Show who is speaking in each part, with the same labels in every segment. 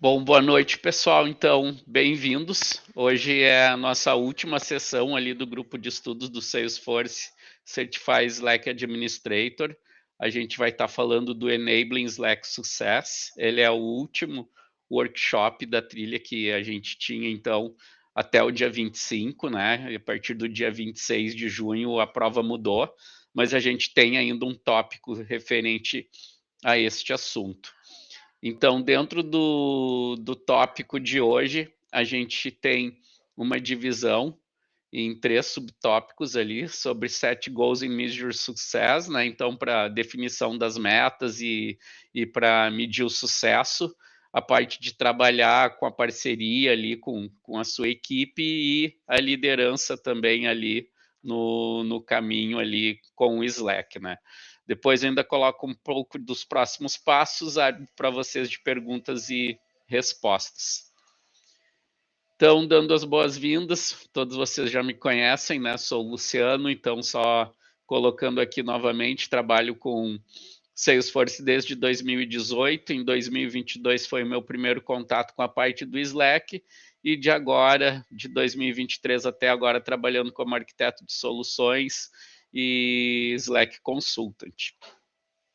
Speaker 1: Bom, boa noite, pessoal. Então, bem-vindos. Hoje é a nossa última sessão ali do grupo de estudos do Salesforce Certified Slack Administrator. A gente vai estar falando do Enabling Slack Success. Ele é o último workshop da trilha que a gente tinha, então, até o dia 25, né? E a partir do dia 26 de junho a prova mudou, mas a gente tem ainda um tópico referente a este assunto. Então, dentro do tópico de hoje, a gente tem uma divisão em 3 subtópicos ali sobre Set Goals and Measure Success, né? Então, para definição das metas e para medir o sucesso, a parte de trabalhar com a parceria ali com a sua equipe e a liderança também ali no caminho ali com o Slack, né? Depois ainda coloco um pouco dos próximos passos para vocês de perguntas e respostas. Então, dando as boas-vindas, todos vocês já me conhecem, né? Sou o Luciano, então só colocando aqui novamente, trabalho com Salesforce desde 2018, em 2022 foi o meu primeiro contato com a parte do Slack, e de agora, de 2023 até agora, trabalhando como arquiteto de soluções e Slack Consultant.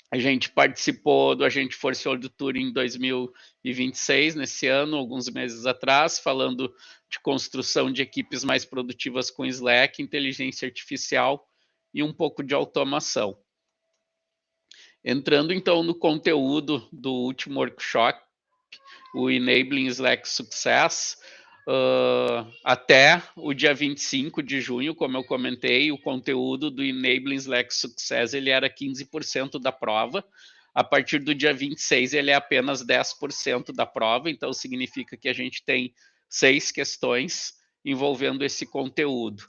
Speaker 1: A gente participou do Agente Force World Tour em 2026, nesse ano, alguns meses atrás, falando de construção de equipes mais produtivas com Slack, inteligência artificial e um pouco de automação. Entrando então no conteúdo do último workshop, o Enabling Slack Success, até o dia 25 de junho, como eu comentei, o conteúdo do Enabling Slack Success ele era 15% da prova. A partir do dia 26, ele é apenas 10% da prova, então significa que a gente tem 6 questões envolvendo esse conteúdo.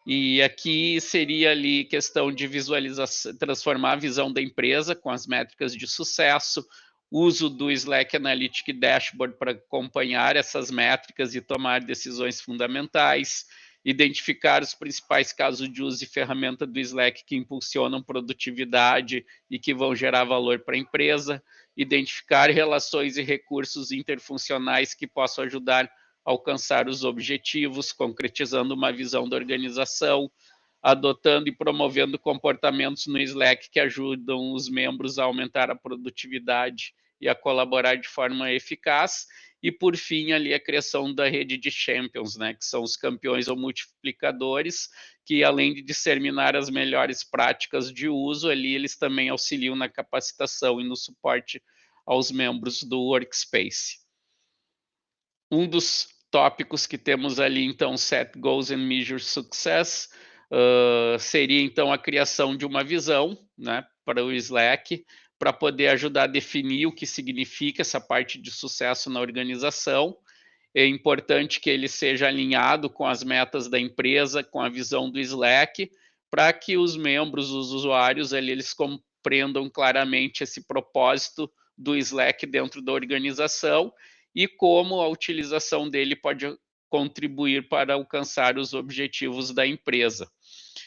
Speaker 1: E aqui seria ali questão de visualização, transformar a visão da empresa com as métricas de sucesso, uso do Slack Analytics Dashboard para acompanhar essas métricas e tomar decisões fundamentais, identificar os principais casos de uso e ferramenta do Slack que impulsionam produtividade e que vão gerar valor para a empresa, identificar relações e recursos interfuncionais que possam ajudar alcançar os objetivos, concretizando uma visão da organização, adotando e promovendo comportamentos no Slack que ajudam os membros a aumentar a produtividade e a colaborar de forma eficaz. E, por fim, ali a criação da rede de champions, né, que são os campeões ou multiplicadores, que além de disseminar as melhores práticas de uso, ali eles também auxiliam na capacitação e no suporte aos membros do Workspace. Um dos tópicos que temos ali, então, Set Goals and Measure Success, seria, então, a criação de uma visão, né, para o Slack, para poder ajudar a definir o que significa essa parte de sucesso na organização. É importante que ele seja alinhado com as metas da empresa, com a visão do Slack, para que os membros, os usuários, ali, eles compreendam claramente esse propósito do Slack dentro da organização e como a utilização dele pode contribuir para alcançar os objetivos da empresa.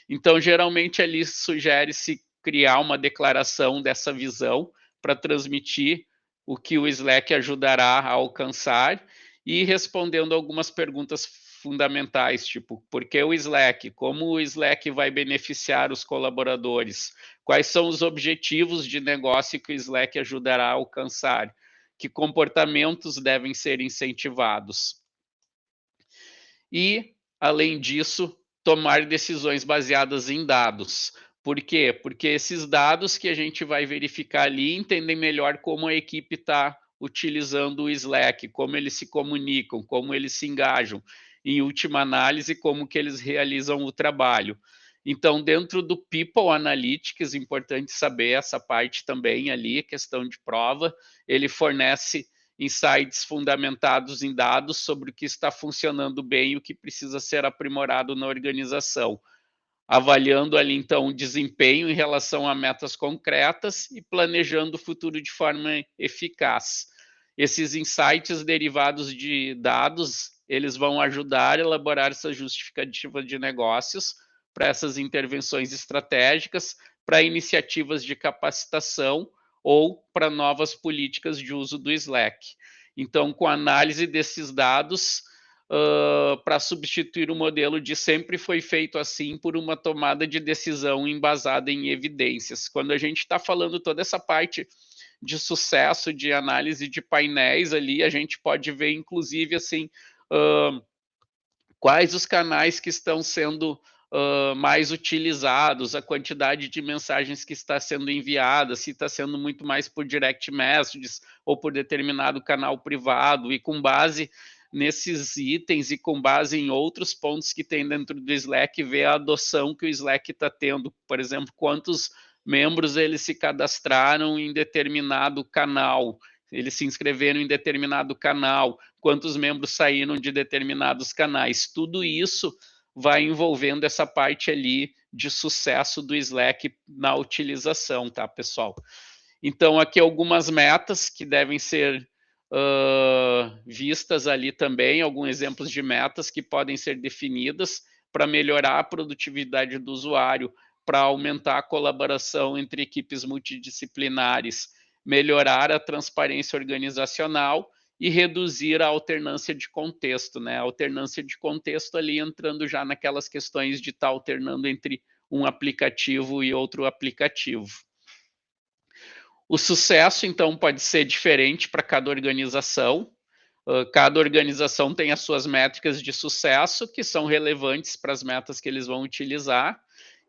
Speaker 1: Então, geralmente, ali sugere-se criar uma declaração dessa visão para transmitir o que o Slack ajudará a alcançar e respondendo algumas perguntas fundamentais, tipo, por que o Slack? Como o Slack vai beneficiar os colaboradores? Quais são os objetivos de negócio que o Slack ajudará a alcançar? Que comportamentos devem ser incentivados? E, além disso, tomar decisões baseadas em dados. Por quê? Porque esses dados que a gente vai verificar ali entendem melhor como a equipe está utilizando o Slack, como eles se comunicam, como eles se engajam, em última análise, como que eles realizam o trabalho. Então, dentro do People Analytics, importante saber essa parte também ali, questão de prova, ele fornece insights fundamentados em dados sobre o que está funcionando bem e o que precisa ser aprimorado na organização, avaliando ali então o desempenho em relação a metas concretas e planejando o futuro de forma eficaz. Esses insights derivados de dados, eles vão ajudar a elaborar essa justificativa de negócios para essas intervenções estratégicas, para iniciativas de capacitação ou para novas políticas de uso do Slack. Então, com a análise desses dados, para substituir o modelo de sempre foi feito assim por uma tomada de decisão embasada em evidências. Quando a gente está falando toda essa parte de sucesso, de análise de painéis ali, a gente pode ver, inclusive, assim, quais os canais que estão sendo mais utilizados, a quantidade de mensagens que está sendo enviada, se está sendo muito mais por direct messages ou por determinado canal privado, e com base nesses itens e com base em outros pontos que tem dentro do Slack, ver a adoção que o Slack está tendo. Por exemplo, quantos membros eles se cadastraram em determinado canal, eles se inscreveram em determinado canal, quantos membros saíram de determinados canais. Tudo isso vai envolvendo essa parte ali de sucesso do Slack na utilização, tá, pessoal? Então, aqui algumas metas que devem ser vistas ali também, alguns exemplos de metas que podem ser definidas para melhorar a produtividade do usuário, para aumentar a colaboração entre equipes multidisciplinares, melhorar a transparência organizacional e reduzir a alternância de contexto, né? A alternância de contexto ali entrando já naquelas questões de estar alternando entre um aplicativo e outro aplicativo. O sucesso, então, pode ser diferente para cada organização. Cada organização tem as suas métricas de sucesso, que são relevantes para as metas que eles vão utilizar,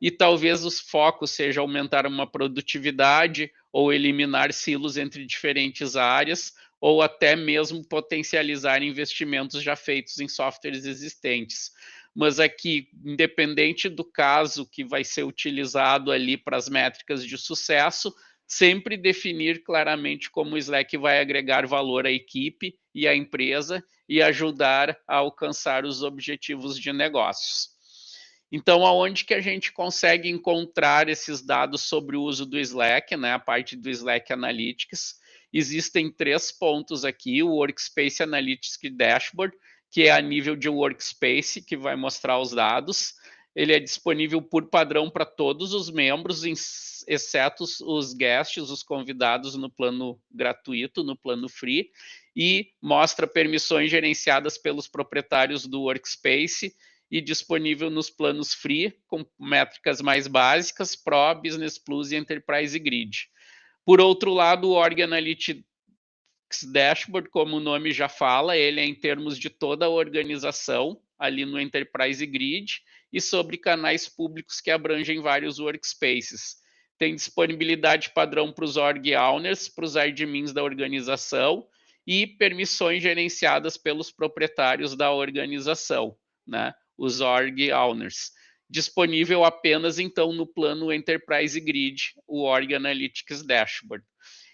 Speaker 1: e talvez os focos seja aumentar uma produtividade ou eliminar silos entre diferentes áreas, ou até mesmo potencializar investimentos já feitos em softwares existentes. Mas aqui, independente do caso que vai ser utilizado ali para as métricas de sucesso, sempre definir claramente como o Slack vai agregar valor à equipe e à empresa e ajudar a alcançar os objetivos de negócios. Então, aonde que a gente consegue encontrar esses dados sobre o uso do Slack, né, a parte do Slack Analytics? Existem 3 pontos aqui: o Workspace Analytics Dashboard, que é a nível de Workspace, que vai mostrar os dados. Ele é disponível por padrão para todos os membros, exceto os guests, os convidados, no plano gratuito, no plano free, e mostra permissões gerenciadas pelos proprietários do Workspace e disponível nos planos free, com métricas mais básicas, Pro, Business Plus e Enterprise Grid. Por outro lado, o Org Analytics Dashboard, como o nome já fala, ele é em termos de toda a organização, ali no Enterprise Grid, e sobre canais públicos que abrangem vários workspaces. Tem disponibilidade padrão para os org owners, para os admins da organização, e permissões gerenciadas pelos proprietários da organização, né? Os org owners. Disponível apenas, então, no plano Enterprise Grid, o Org Analytics Dashboard.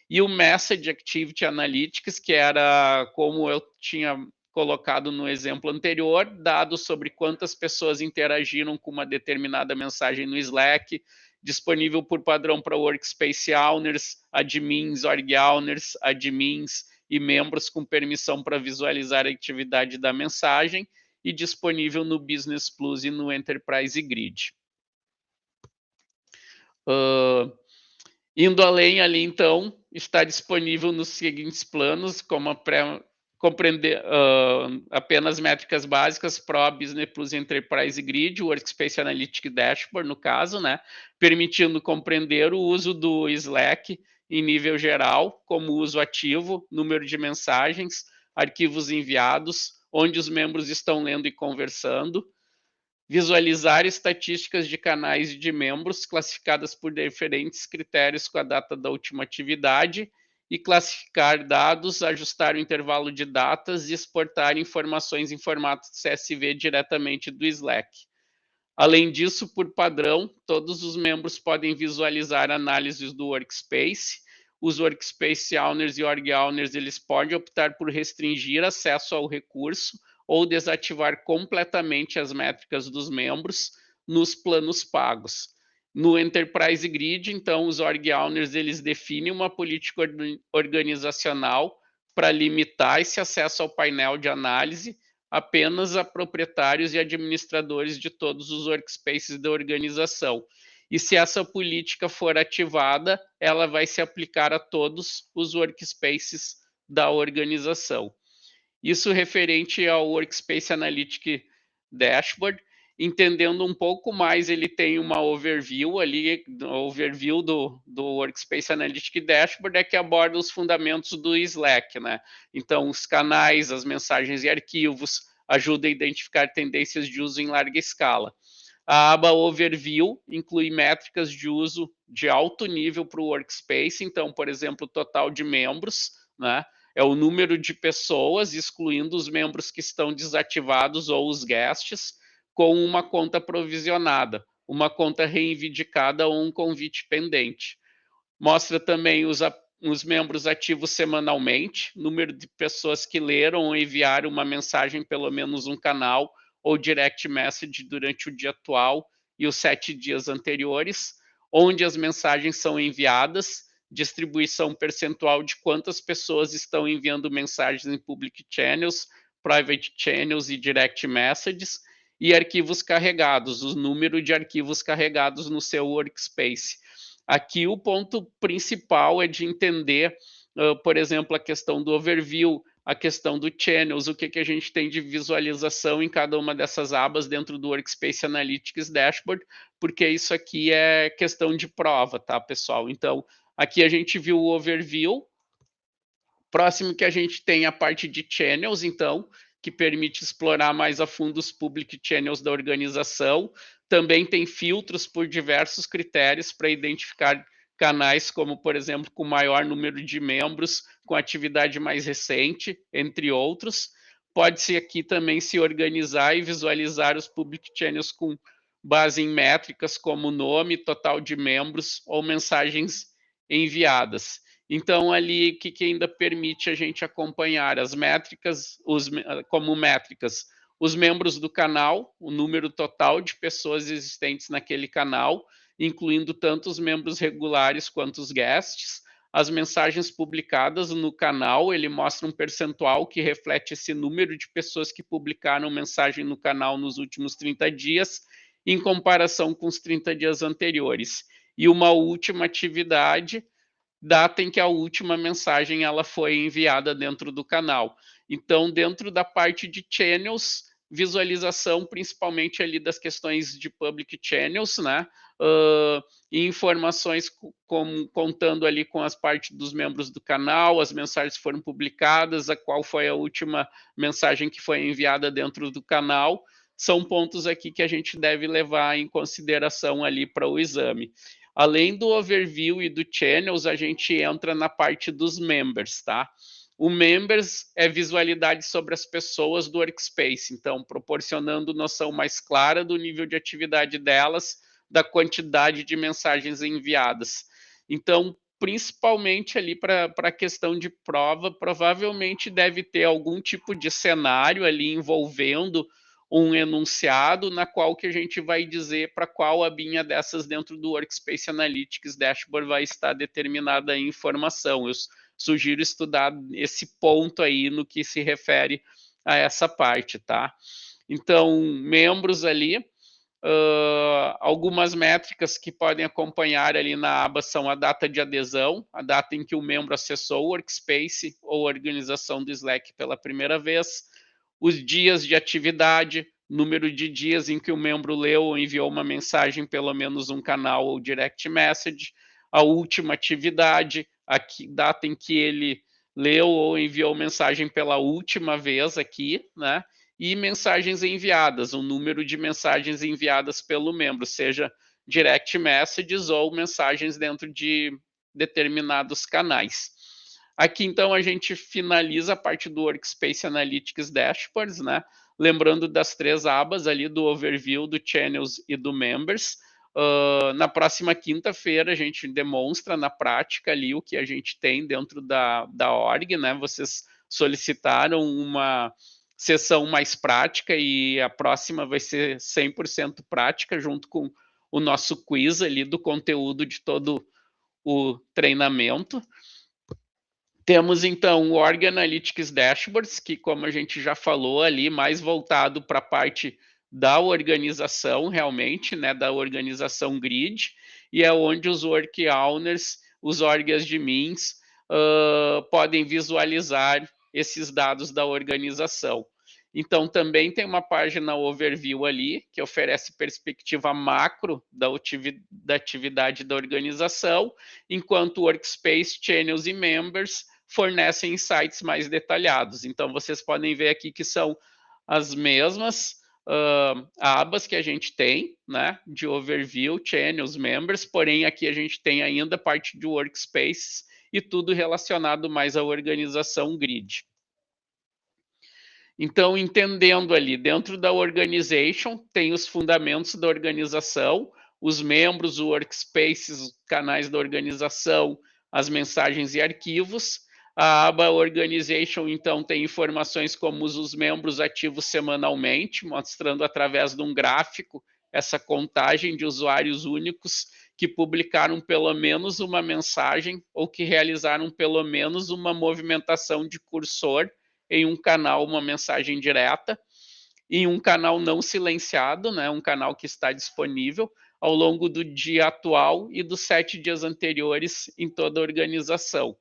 Speaker 1: E o Message Activity Analytics, que era, como eu tinha colocado no exemplo anterior, dados sobre quantas pessoas interagiram com uma determinada mensagem no Slack, disponível por padrão para Workspace Owners, Admins, Org Owners, Admins e membros com permissão para visualizar a atividade da mensagem, e disponível no Business Plus e no Enterprise Grid. Indo além ali, então, está disponível nos seguintes planos, como compreender apenas métricas básicas, Pro, Business Plus, Enterprise Grid, Workspace Analytics Dashboard, no caso, né, permitindo compreender o uso do Slack em nível geral, como uso ativo, número de mensagens, arquivos enviados, onde os membros estão lendo e conversando, visualizar estatísticas de canais de membros classificadas por diferentes critérios com a data da última atividade e classificar dados, ajustar o intervalo de datas e exportar informações em formato CSV diretamente do Slack. Além disso, por padrão, todos os membros podem visualizar análises do Workspace. Os Workspace Owners e Org Owners, eles podem optar por restringir acesso ao recurso ou desativar completamente as métricas dos membros nos planos pagos. No Enterprise Grid, então, os Org Owners, eles definem uma política organizacional para limitar esse acesso ao painel de análise apenas a proprietários e administradores de todos os workspaces da organização. E se essa política for ativada, ela vai se aplicar a todos os workspaces da organização. Isso referente ao Workspace Analytics Dashboard. Entendendo um pouco mais, ele tem uma overview ali, overview do Workspace Analytics Dashboard, que aborda os fundamentos do Slack, né? Então, os canais, as mensagens e arquivos, ajuda a identificar tendências de uso em larga escala. A aba Overview inclui métricas de uso de alto nível para o Workspace, então, por exemplo, o total de membros, né? É o número de pessoas, excluindo os membros que estão desativados ou os guests, com uma conta provisionada, uma conta reivindicada ou um convite pendente. Mostra também os membros ativos semanalmente, número de pessoas que leram ou enviaram uma mensagem pelo menos um canal ou direct message durante o dia atual e os 7 dias anteriores, onde as mensagens são enviadas, distribuição percentual de quantas pessoas estão enviando mensagens em public channels, private channels e direct messages, e arquivos carregados, o número de arquivos carregados no seu workspace. Aqui o ponto principal é de entender, por exemplo, a questão do overview, a questão do channels, o que a gente tem de visualização em cada uma dessas abas dentro do Workspace Analytics Dashboard, porque isso aqui é questão de prova, tá, pessoal? Então, aqui a gente viu o overview. Próximo que a gente tem a parte de channels, então, que permite explorar mais a fundo os public channels da organização. Também tem filtros por diversos critérios para identificar canais como, por exemplo, com maior número de membros, com atividade mais recente, entre outros. Pode-se aqui também se organizar e visualizar os public channels com base em métricas como nome, total de membros ou mensagens enviadas. Então, ali, o que ainda permite a gente acompanhar as métricas, como métricas, os membros do canal, o número total de pessoas existentes naquele canal, incluindo tanto os membros regulares quanto os guests, as mensagens publicadas no canal, ele mostra um percentual que reflete esse número de pessoas que publicaram mensagem no canal nos últimos 30 dias, em comparação com os 30 dias anteriores. E uma última atividade, data em que a última mensagem ela foi enviada dentro do canal. Então, dentro da parte de channels, visualização principalmente ali das questões de public channels, né? E informações contando ali com as partes dos membros do canal, as mensagens foram publicadas, a qual foi a última mensagem que foi enviada dentro do canal. São pontos aqui que a gente deve levar em consideração ali para o exame. Além do overview e do channels, a gente entra na parte dos members, tá? O members é visualidade sobre as pessoas do workspace, então proporcionando noção mais clara do nível de atividade delas, da quantidade de mensagens enviadas. Então, principalmente ali para a questão de prova, provavelmente deve ter algum tipo de cenário ali envolvendo um enunciado na qual que a gente vai dizer para qual abinha dessas dentro do Workspace Analytics Dashboard vai estar determinada a informação. Eu sugiro estudar esse ponto aí no que se refere a essa parte, tá? Então, membros ali, algumas métricas que podem acompanhar ali na aba são a data de adesão, a data em que o membro acessou o Workspace ou organização do Slack pela primeira vez, os dias de atividade, número de dias em que o membro leu ou enviou uma mensagem, pelo menos um canal ou direct message, a última atividade, a data em que ele leu ou enviou mensagem pela última vez aqui, né? E mensagens enviadas, o número de mensagens enviadas pelo membro, seja direct messages ou mensagens dentro de determinados canais. Aqui, então, a gente finaliza a parte do Workspace Analytics Dashboards, né? Lembrando das 3 abas ali do Overview, do Channels e do Members. Na próxima quinta-feira, a gente demonstra na prática ali o que a gente tem dentro da org, né? Vocês solicitaram uma sessão mais prática e a próxima vai ser 100% prática, junto com o nosso quiz ali do conteúdo de todo o treinamento. Temos, então, o Org Analytics Dashboards, que, como a gente já falou ali, mais voltado para a parte da organização, realmente, né, da organização grid, e é onde os work owners, os org admins, podem visualizar esses dados da organização. Então, também tem uma página overview ali, que oferece perspectiva macro da atividade da organização, enquanto o Workspace, Channels e Members fornecem insights mais detalhados. Então, vocês podem ver aqui que são as mesmas abas que a gente tem, né, de Overview, Channels, Members, porém aqui a gente tem ainda parte de Workspace e tudo relacionado mais à organização grid. Então, entendendo ali, dentro da organization, tem os fundamentos da organização, os membros, o workspaces, os canais da organização, as mensagens e arquivos. A aba Organization, então, tem informações como os membros ativos semanalmente, mostrando através de um gráfico essa contagem de usuários únicos que publicaram pelo menos uma mensagem ou que realizaram pelo menos uma movimentação de cursor em um canal, uma mensagem direta, em um canal não silenciado, né, um canal que está disponível ao longo do dia atual e dos 7 dias anteriores em toda a organização.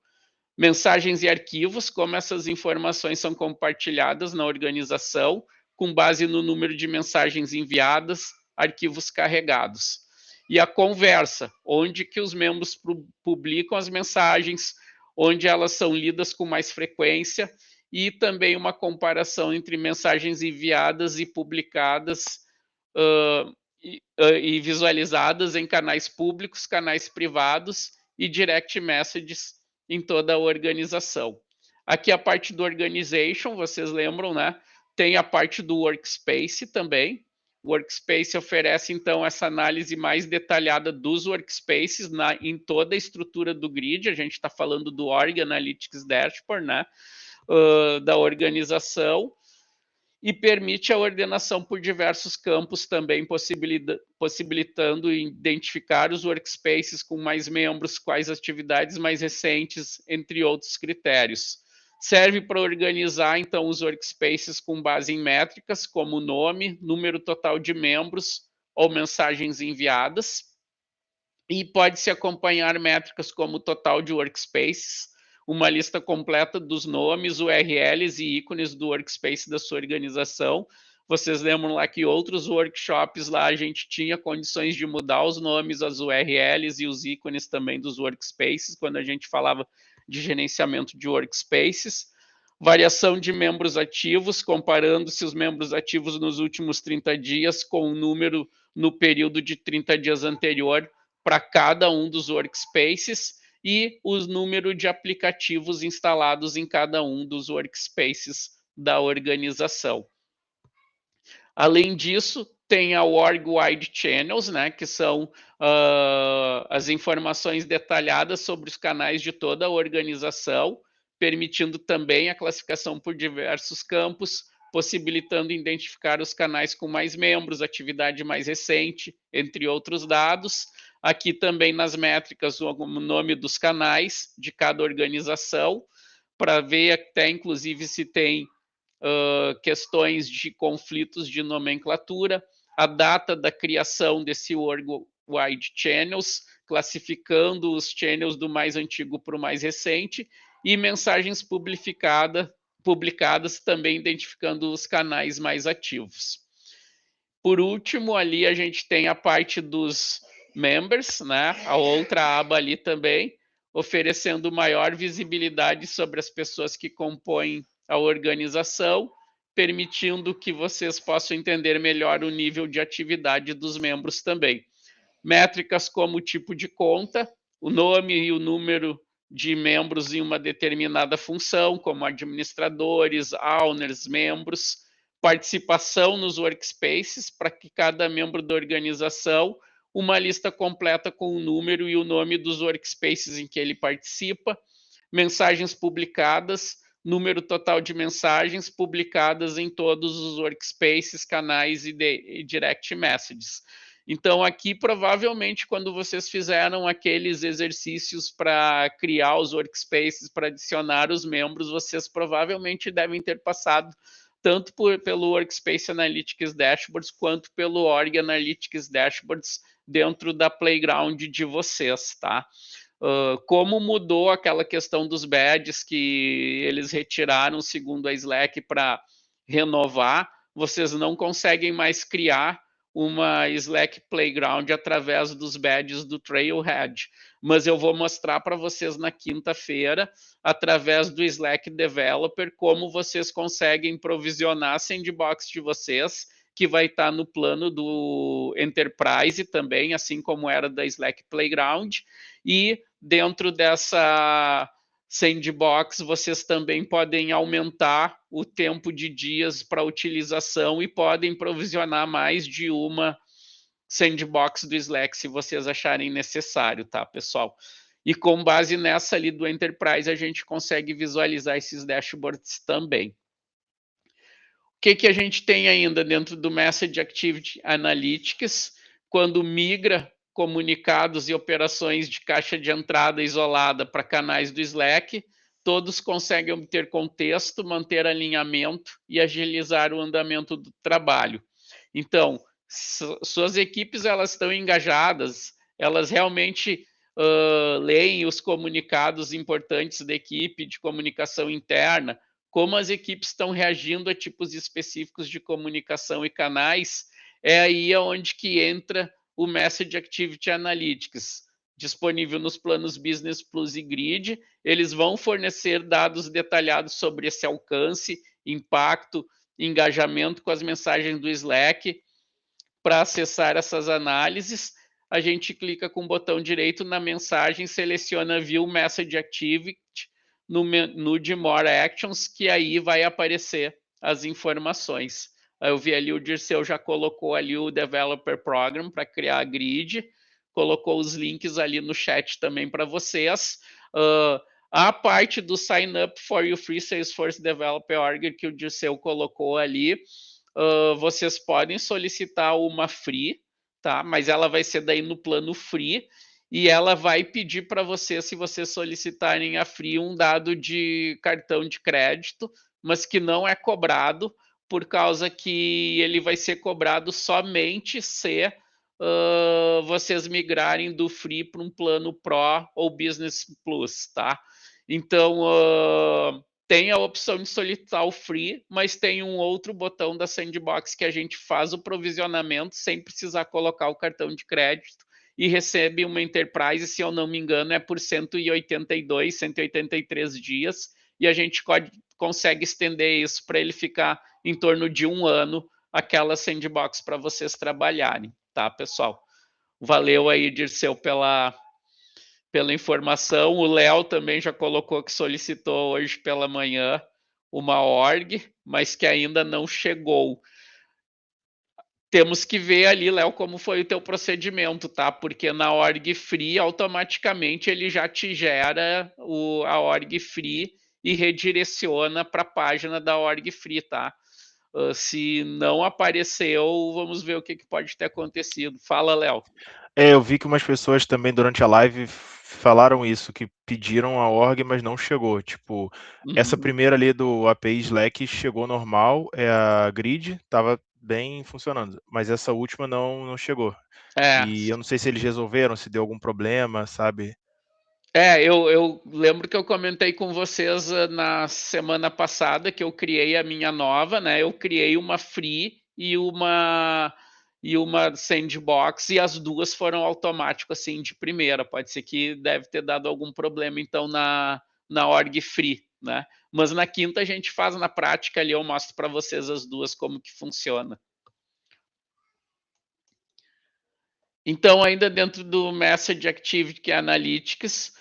Speaker 1: Mensagens e arquivos, como essas informações são compartilhadas na organização, com base no número de mensagens enviadas, arquivos carregados. E a conversa, onde que os membros publicam as mensagens, onde elas são lidas com mais frequência, e também uma comparação entre mensagens enviadas e publicadas e visualizadas em canais públicos, canais privados e direct messages em toda a organização. Aqui a parte do organization, vocês lembram, né? Tem a parte do workspace também. O workspace oferece, então, essa análise mais detalhada dos workspaces em toda a estrutura do grid. A gente está falando do Org Analytics Dashboard, né? Da organização, e permite a ordenação por diversos campos também, possibilitando identificar os workspaces com mais membros, quais atividades mais recentes, entre outros critérios. Serve para organizar, então, os workspaces com base em métricas, como nome, número total de membros ou mensagens enviadas, e pode-se acompanhar métricas como o total de workspaces, uma lista completa dos nomes, URLs e ícones do workspace da sua organização. Vocês lembram lá que outros workshops lá a gente tinha condições de mudar os nomes, as URLs e os ícones também dos workspaces, quando a gente falava de gerenciamento de workspaces. Variação de membros ativos, comparando-se os membros ativos nos últimos 30 dias com o número no período de 30 dias anterior para cada um dos workspaces e o número de aplicativos instalados em cada um dos workspaces da organização. Além disso, tem a Org Wide Channels, né, que são as informações detalhadas sobre os canais de toda a organização, permitindo também a classificação por diversos campos, possibilitando identificar os canais com mais membros, atividade mais recente, entre outros dados. Aqui também nas métricas o nome dos canais de cada organização, para ver até inclusive se tem questões de conflitos de nomenclatura, a data da criação desse Org Wide Channels, classificando os channels do mais antigo para o mais recente, e mensagens publicadas também identificando os canais mais ativos. Por último, ali a gente tem a parte dos members, né? A outra aba ali também, oferecendo maior visibilidade sobre as pessoas que compõem a organização, permitindo que vocês possam entender melhor o nível de atividade dos membros também. Métricas como o tipo de conta, o nome e o número de membros em uma determinada função, como administradores, owners, membros, participação nos workspaces, para que cada membro da organização, uma lista completa com o número e o nome dos workspaces em que ele participa, mensagens publicadas, número total de mensagens publicadas em todos os workspaces, canais e direct messages. Então, aqui, provavelmente, quando vocês fizeram aqueles exercícios para criar os workspaces, para adicionar os membros, vocês provavelmente devem ter passado tanto pelo Workspace Analytics Dashboards, quanto pelo Org Analytics Dashboards dentro da playground de vocês, tá? como mudou aquela questão dos badges que eles retiraram segundo a Slack para renovar, vocês não conseguem mais criar uma Slack Playground através dos badges do Trailhead. Mas eu vou mostrar para vocês na quinta-feira, através do Slack Developer, como vocês conseguem provisionar a sandbox de vocês, que vai estar no plano do Enterprise também, assim como era da Slack Playground. E dentro dessa sandbox, vocês também podem aumentar o tempo de dias para utilização e podem provisionar mais de uma sandbox do Slack, se vocês acharem necessário, tá, pessoal? E com base nessa ali do Enterprise, a gente consegue visualizar esses dashboards também. O que a gente tem ainda dentro do Message Activity Analytics? Quando migra comunicados e operações de caixa de entrada isolada para canais do Slack, todos conseguem obter contexto, manter alinhamento e agilizar o andamento do trabalho. Então, suas equipes elas estão engajadas, elas realmente leem os comunicados importantes da equipe de comunicação interna, como as equipes estão reagindo a tipos específicos de comunicação e canais, é aí onde que entra o Message Activity Analytics, disponível nos planos Business Plus e Grid. Eles vão fornecer dados detalhados sobre esse alcance, impacto, engajamento com as mensagens do Slack. Para acessar essas análises, a gente clica com o botão direito na mensagem, seleciona View Message Activity no menu de More Actions, que aí vai aparecer as informações. Eu vi ali o Dirceu já colocou ali o Developer Program para criar a grid, colocou os links ali no chat também para vocês. A parte do Sign Up for You Free Salesforce Developer Org que o Dirceu colocou ali, vocês podem solicitar uma free, tá? Mas ela vai ser daí no plano free e ela vai pedir para você, se vocês solicitarem a free, um dado de cartão de crédito, mas que não é cobrado, por causa que ele vai ser cobrado somente se vocês migrarem do free para um plano Pro ou Business Plus, tá? Então, tem a opção de solicitar o free, mas tem um outro botão da Sandbox que a gente faz o provisionamento sem precisar colocar o cartão de crédito e recebe uma Enterprise, se eu não me engano, é por 182, 183 dias, e a gente consegue estender isso para ele ficar em torno de 1 ano, aquela Sandbox para vocês trabalharem, tá, pessoal? Valeu aí, Dirceu, pela informação. O Léo também já colocou que solicitou hoje pela manhã uma org, mas que ainda não chegou. Temos que ver ali, Léo, como foi o teu procedimento, tá? Porque na org free, automaticamente ele já te gera a org free e redireciona para a página da org free, tá? Se não apareceu, vamos ver o que pode ter acontecido. Fala, Léo.
Speaker 2: Eu vi que umas pessoas também durante a live falaram isso, que pediram a org, mas não chegou. Tipo, essa primeira ali do API Slack chegou normal, a grid estava bem funcionando, mas essa última não chegou. E eu não sei se eles resolveram, se deu algum problema, sabe?
Speaker 1: Eu lembro que eu comentei com vocês na semana passada que eu criei a minha nova, né? Eu criei uma free e uma sandbox, e as duas foram automáticas, assim, de primeira. Pode ser que deve ter dado algum problema, então, na org free, né? Mas na quinta a gente faz na prática ali, eu mostro para vocês as duas como que funciona. Então, ainda dentro do Message Activity Analytics,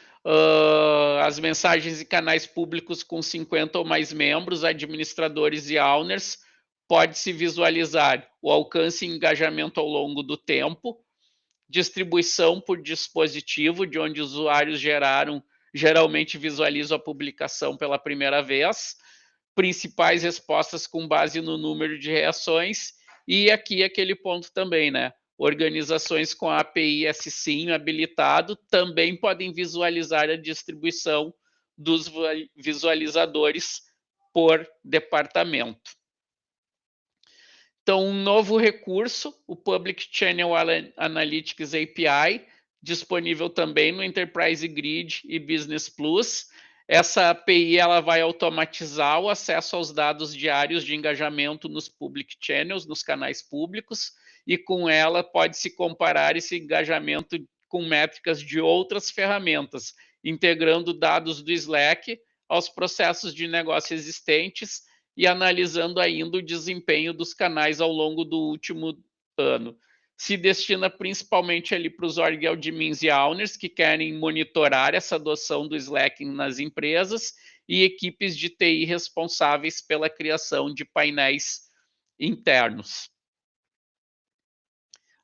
Speaker 1: as mensagens e canais públicos com 50 ou mais membros, administradores e owners, pode-se visualizar o alcance e engajamento ao longo do tempo, distribuição por dispositivo, de onde os usuários geralmente visualizam a publicação pela primeira vez, principais respostas com base no número de reações, e aqui aquele ponto também, né? Organizações com a API SSIM habilitado também podem visualizar a distribuição dos visualizadores por departamento. Então, um novo recurso, o Public Channel Analytics API, disponível também no Enterprise Grid e Business Plus. Essa API ela vai automatizar o acesso aos dados diários de engajamento nos public channels, nos canais públicos, e com ela pode-se comparar esse engajamento com métricas de outras ferramentas, integrando dados do Slack aos processos de negócio existentes e analisando ainda o desempenho dos canais ao longo do último ano. Se destina principalmente ali para os org admins e owners que querem monitorar essa adoção do Slack nas empresas e equipes de TI responsáveis pela criação de painéis internos.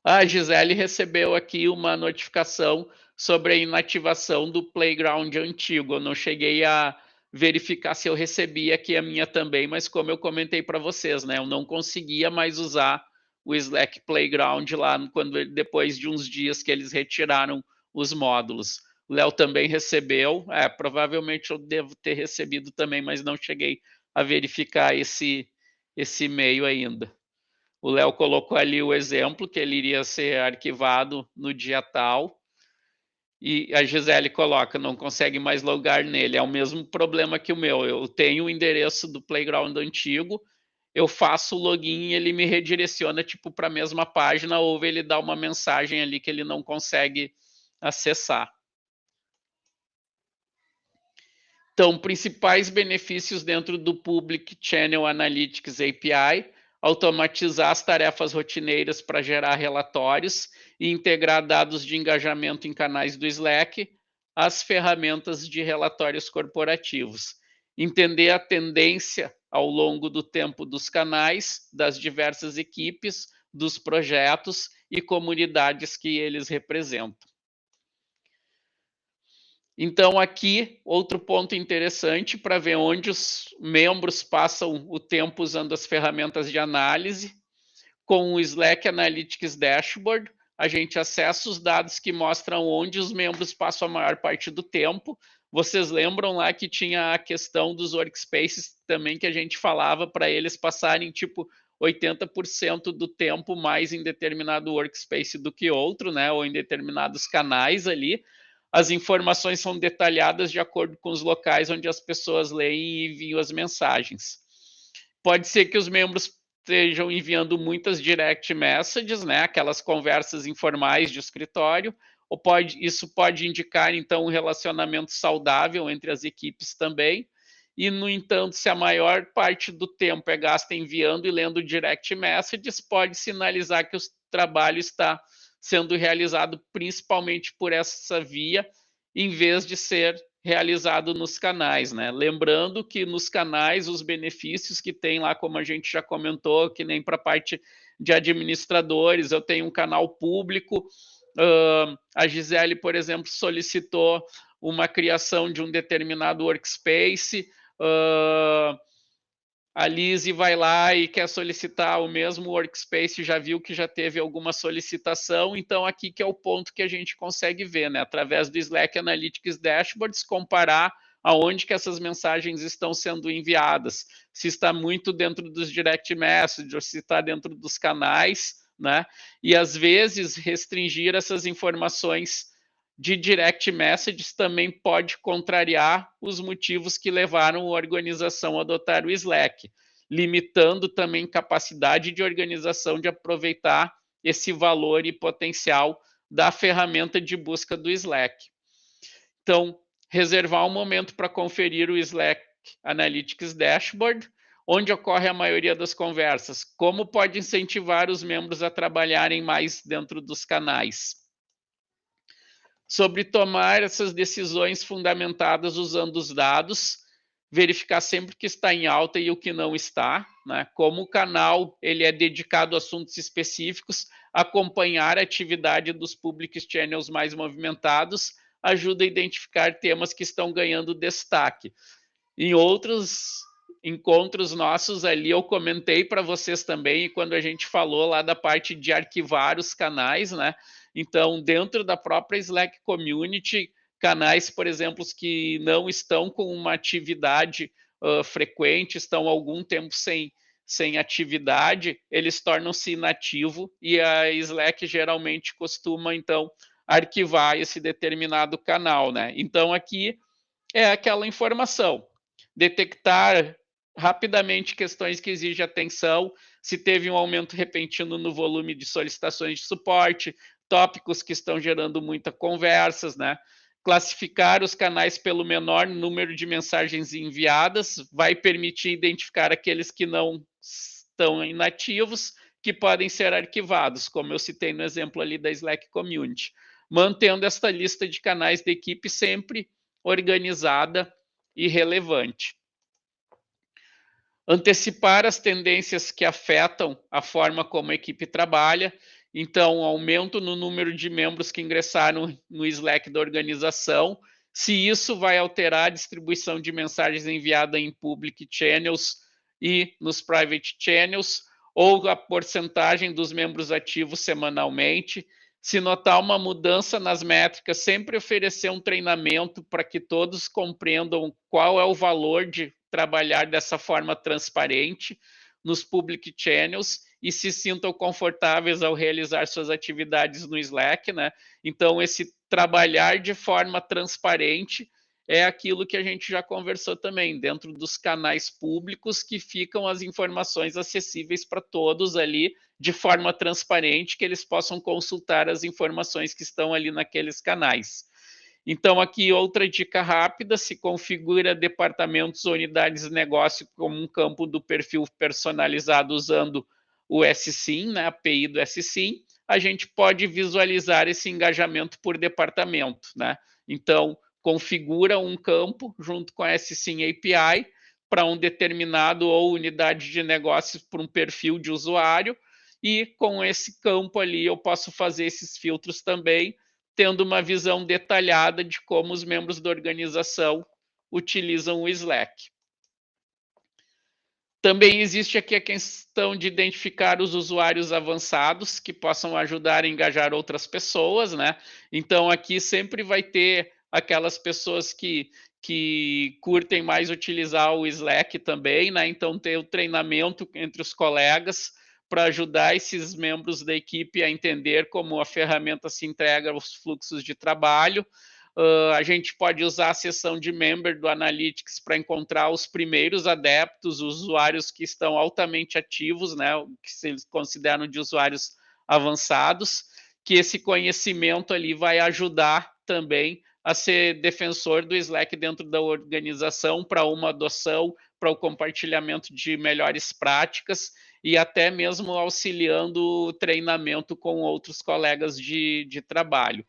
Speaker 1: A Gisele recebeu aqui uma notificação sobre a inativação do Playground antigo. Eu não cheguei a verificar se eu recebi aqui a minha também, mas como eu comentei para vocês, né, eu não conseguia mais usar o Slack Playground lá depois de uns dias que eles retiraram os módulos. O Léo também recebeu, provavelmente eu devo ter recebido também, mas não cheguei a verificar esse e-mail ainda. O Léo colocou ali o exemplo que ele iria ser arquivado no dia tal. E a Gisele coloca, não consegue mais logar nele. É o mesmo problema que o meu. Eu tenho o endereço do Playground antigo, eu faço o login e ele me redireciona tipo para a mesma página, ou ele dá uma mensagem ali que ele não consegue acessar. Então, principais benefícios dentro do Public Channel Analytics API: automatizar as tarefas rotineiras para gerar relatórios e integrar dados de engajamento em canais do Slack às ferramentas de relatórios corporativos. Entender a tendência ao longo do tempo dos canais, das diversas equipes, dos projetos e comunidades que eles representam. Então, aqui, outro ponto interessante para ver onde os membros passam o tempo usando as ferramentas de análise. Com o Slack Analytics Dashboard, a gente acessa os dados que mostram onde os membros passam a maior parte do tempo. Vocês lembram lá que tinha a questão dos workspaces também, que a gente falava para eles passarem tipo 80% do tempo mais em determinado workspace do que outro, né? Ou em determinados canais ali. As informações são detalhadas de acordo com os locais onde as pessoas leem e enviam as mensagens. Pode ser que os membros estejam enviando muitas direct messages, né, aquelas conversas informais de escritório, ou isso pode indicar, então, um relacionamento saudável entre as equipes também. E, no entanto, se a maior parte do tempo é gasta enviando e lendo direct messages, pode sinalizar que o trabalho está sendo realizado principalmente por essa via, em vez de ser realizado nos canais, né? Lembrando que nos canais os benefícios que tem lá, como a gente já comentou, que nem para a parte de administradores, eu tenho um canal público. A Gisele, por exemplo, solicitou uma criação de um determinado workspace. A Lizzie vai lá e quer solicitar o mesmo workspace, já viu que já teve alguma solicitação, então aqui que é o ponto que a gente consegue ver, né? Através do Slack Analytics Dashboards, comparar aonde que essas mensagens estão sendo enviadas, se está muito dentro dos direct messages, ou se está dentro dos canais, né? E às vezes restringir essas informações de direct messages também pode contrariar os motivos que levaram a organização a adotar o Slack, limitando também capacidade de organização de aproveitar esse valor e potencial da ferramenta de busca do Slack. Então, reservar um momento para conferir o Slack Analytics Dashboard, onde ocorre a maioria das conversas, como pode incentivar os membros a trabalharem mais dentro dos canais. Sobre tomar essas decisões fundamentadas usando os dados, verificar sempre o que está em alta e o que não está, né? Como o canal ele é dedicado a assuntos específicos, acompanhar a atividade dos public channels mais movimentados ajuda a identificar temas que estão ganhando destaque. Em outros encontros nossos ali, eu comentei para vocês também, quando a gente falou lá da parte de arquivar os canais, né? Então, dentro da própria Slack Community, canais, por exemplo, que não estão com uma atividade frequente, estão algum tempo sem atividade, eles tornam-se inativos e a Slack geralmente costuma, então, arquivar esse determinado canal, né? Então, aqui é aquela informação, detectar rapidamente questões que exigem atenção, se teve um aumento repentino no volume de solicitações de suporte, tópicos que estão gerando muitas conversas, né? Classificar os canais pelo menor número de mensagens enviadas vai permitir identificar aqueles que não estão inativos, que podem ser arquivados, como eu citei no exemplo ali da Slack Community, mantendo esta lista de canais da equipe sempre organizada e relevante. Antecipar as tendências que afetam a forma como a equipe trabalha. Então, aumento no número de membros que ingressaram no Slack da organização. Se isso vai alterar a distribuição de mensagens enviadas em public channels e nos private channels, ou a porcentagem dos membros ativos semanalmente. Se notar uma mudança nas métricas, sempre oferecer um treinamento para que todos compreendam qual é o valor de trabalhar dessa forma transparente nos public channels e se sintam confortáveis ao realizar suas atividades no Slack, né? Então, esse trabalhar de forma transparente é aquilo que a gente já conversou também, dentro dos canais públicos que ficam as informações acessíveis para todos ali, de forma transparente, que eles possam consultar as informações que estão ali naqueles canais. Então, aqui outra dica rápida: se configura departamentos ou unidades de negócio como um campo do perfil personalizado usando o SSIM, né, a API do SSIM, a gente pode visualizar esse engajamento por departamento, né? Então, configura um campo junto com a SSIM API para um determinado ou unidade de negócios para um perfil de usuário, e com esse campo ali eu posso fazer esses filtros também, tendo uma visão detalhada de como os membros da organização utilizam o Slack. Também existe aqui a questão de identificar os usuários avançados que possam ajudar a engajar outras pessoas, né? Então, aqui sempre vai ter aquelas pessoas que curtem mais utilizar o Slack também, né? Então, ter o treinamento entre os colegas para ajudar esses membros da equipe a entender como a ferramenta se integra aos fluxos de trabalho. A gente pode usar a seção de member do Analytics para encontrar os primeiros adeptos, os usuários que estão altamente ativos, né, que se eles consideram de usuários avançados, que esse conhecimento ali vai ajudar também a ser defensor do Slack dentro da organização para uma adoção, para o compartilhamento de melhores práticas e até mesmo auxiliando o treinamento com outros colegas de trabalho.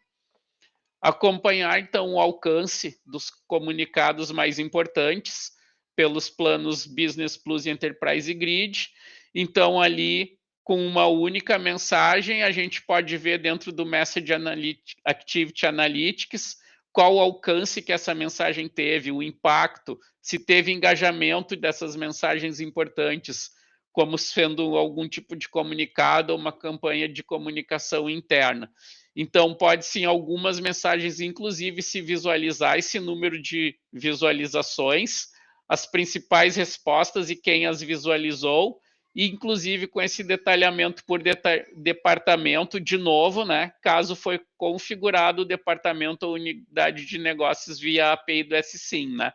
Speaker 1: Acompanhar, então, o alcance dos comunicados mais importantes pelos planos Business Plus, Enterprise e Grid. Então, ali, com uma única mensagem, a gente pode ver dentro do Message Activity Analytics qual o alcance que essa mensagem teve, o impacto, se teve engajamento dessas mensagens importantes, como sendo algum tipo de comunicado ou uma campanha de comunicação interna. Então, pode-se em algumas mensagens, inclusive, se visualizar esse número de visualizações, as principais respostas e quem as visualizou, e inclusive com esse detalhamento por departamento, de novo, né? Caso foi configurado o departamento ou unidade de negócios via API do SSIM, né?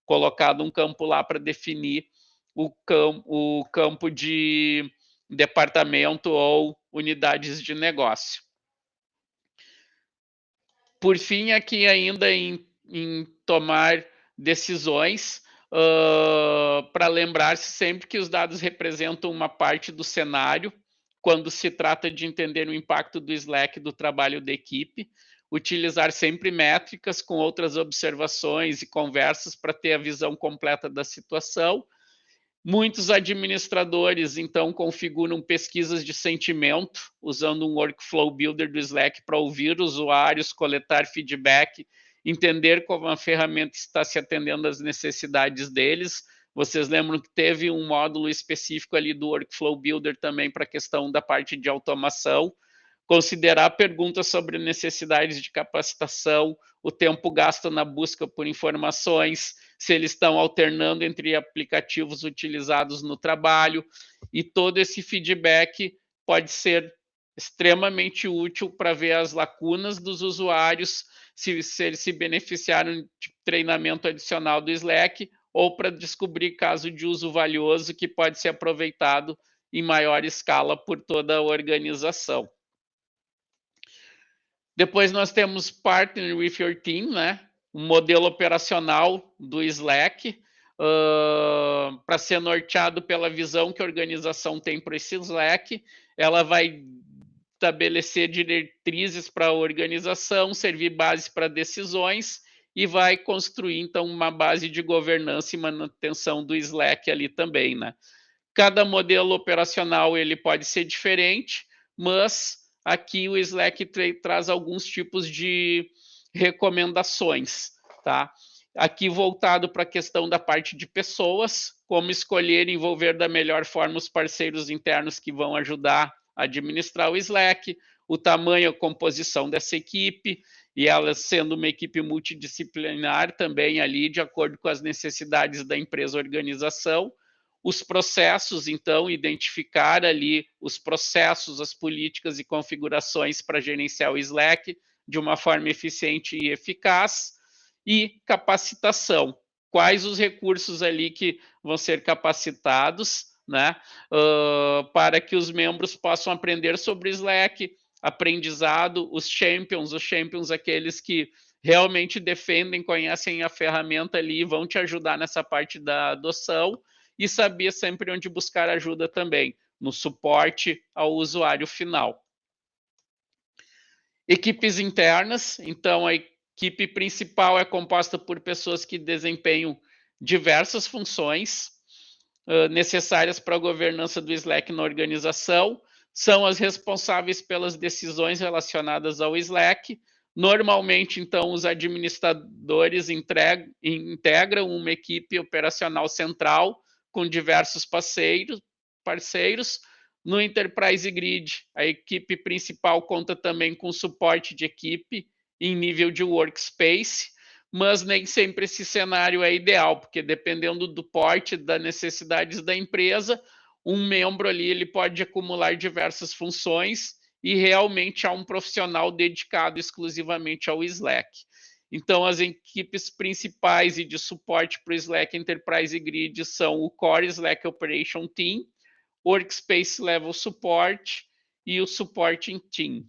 Speaker 1: Colocado um campo lá para definir o campo de departamento ou unidades de negócio. Por fim, aqui ainda em tomar decisões, para lembrar-se sempre que os dados representam uma parte do cenário, quando se trata de entender o impacto do Slack do trabalho da equipe, utilizar sempre métricas com outras observações e conversas para ter a visão completa da situação. Muitos administradores, então, configuram pesquisas de sentimento, usando um workflow builder do Slack para ouvir usuários, coletar feedback, entender como a ferramenta está se atendendo às necessidades deles. Vocês lembram que teve um módulo específico ali do workflow builder também para a questão da parte de automação. Considerar perguntas sobre necessidades de capacitação, o tempo gasto na busca por informações, se eles estão alternando entre aplicativos utilizados no trabalho, e todo esse feedback pode ser extremamente útil para ver as lacunas dos usuários, se eles se beneficiaram de treinamento adicional do Slack, ou para descobrir caso de uso valioso que pode ser aproveitado em maior escala por toda a organização. Depois nós temos Partner with Your Team, né? Um modelo operacional do Slack, para ser norteado pela visão que a organização tem para esse Slack. Ela vai estabelecer diretrizes para a organização, servir base para decisões e vai construir, então, uma base de governança e manutenção do Slack ali também, né? Cada modelo operacional ele pode ser diferente, mas aqui o Slack traz alguns tipos de recomendações, tá? Aqui voltado para a questão da parte de pessoas, como escolher e envolver da melhor forma os parceiros internos que vão ajudar a administrar o Slack, o tamanho, a composição dessa equipe, e ela sendo uma equipe multidisciplinar também ali, de acordo com as necessidades da empresa ou organização. Os processos, então, identificar ali os processos, as políticas e configurações para gerenciar o Slack de uma forma eficiente e eficaz. E capacitação, quais os recursos ali que vão ser capacitados, né, para que os membros possam aprender sobre o Slack, aprendizado, os champions aqueles que realmente defendem, conhecem a ferramenta ali e vão te ajudar nessa parte da adoção, e saber sempre onde buscar ajuda também, no suporte ao usuário final. Equipes internas, então a equipe principal é composta por pessoas que desempenham diversas funções necessárias para a governança do Slack na organização, são as responsáveis pelas decisões relacionadas ao Slack. Normalmente, então, os administradores integram uma equipe operacional central com diversos parceiros. No Enterprise Grid, a equipe principal conta também com suporte de equipe em nível de workspace, mas nem sempre esse cenário é ideal, porque dependendo do porte, das necessidades da empresa, um membro ali ele pode acumular diversas funções e realmente há um profissional dedicado exclusivamente ao Slack. Então, as equipes principais e de suporte para o Slack Enterprise Grid são o Core Slack Operation Team, Workspace Level Support e o Supporting Team.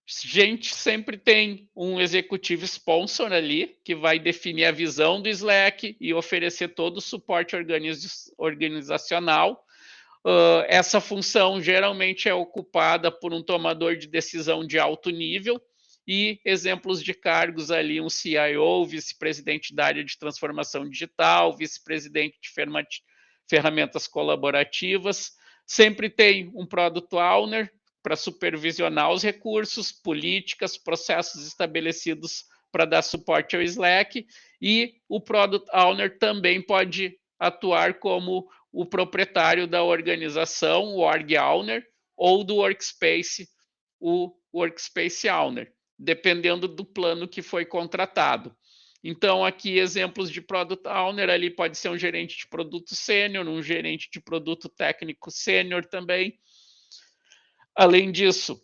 Speaker 1: A gente sempre tem um executivo sponsor ali, que vai definir a visão do Slack e oferecer todo o suporte organizacional. Essa função geralmente é ocupada por um tomador de decisão de alto nível, e exemplos de cargos ali, um CIO, vice-presidente da área de transformação digital, vice-presidente de ferramentas colaborativas. Sempre tem um Product Owner para supervisionar os recursos, políticas, processos estabelecidos para dar suporte ao Slack, e o Product Owner também pode atuar como o proprietário da organização, o Org Owner, ou do Workspace, o Workspace Owner, dependendo do plano que foi contratado. Então, aqui exemplos de Product Owner, ali pode ser um gerente de produto sênior, um gerente de produto técnico sênior também. Além disso,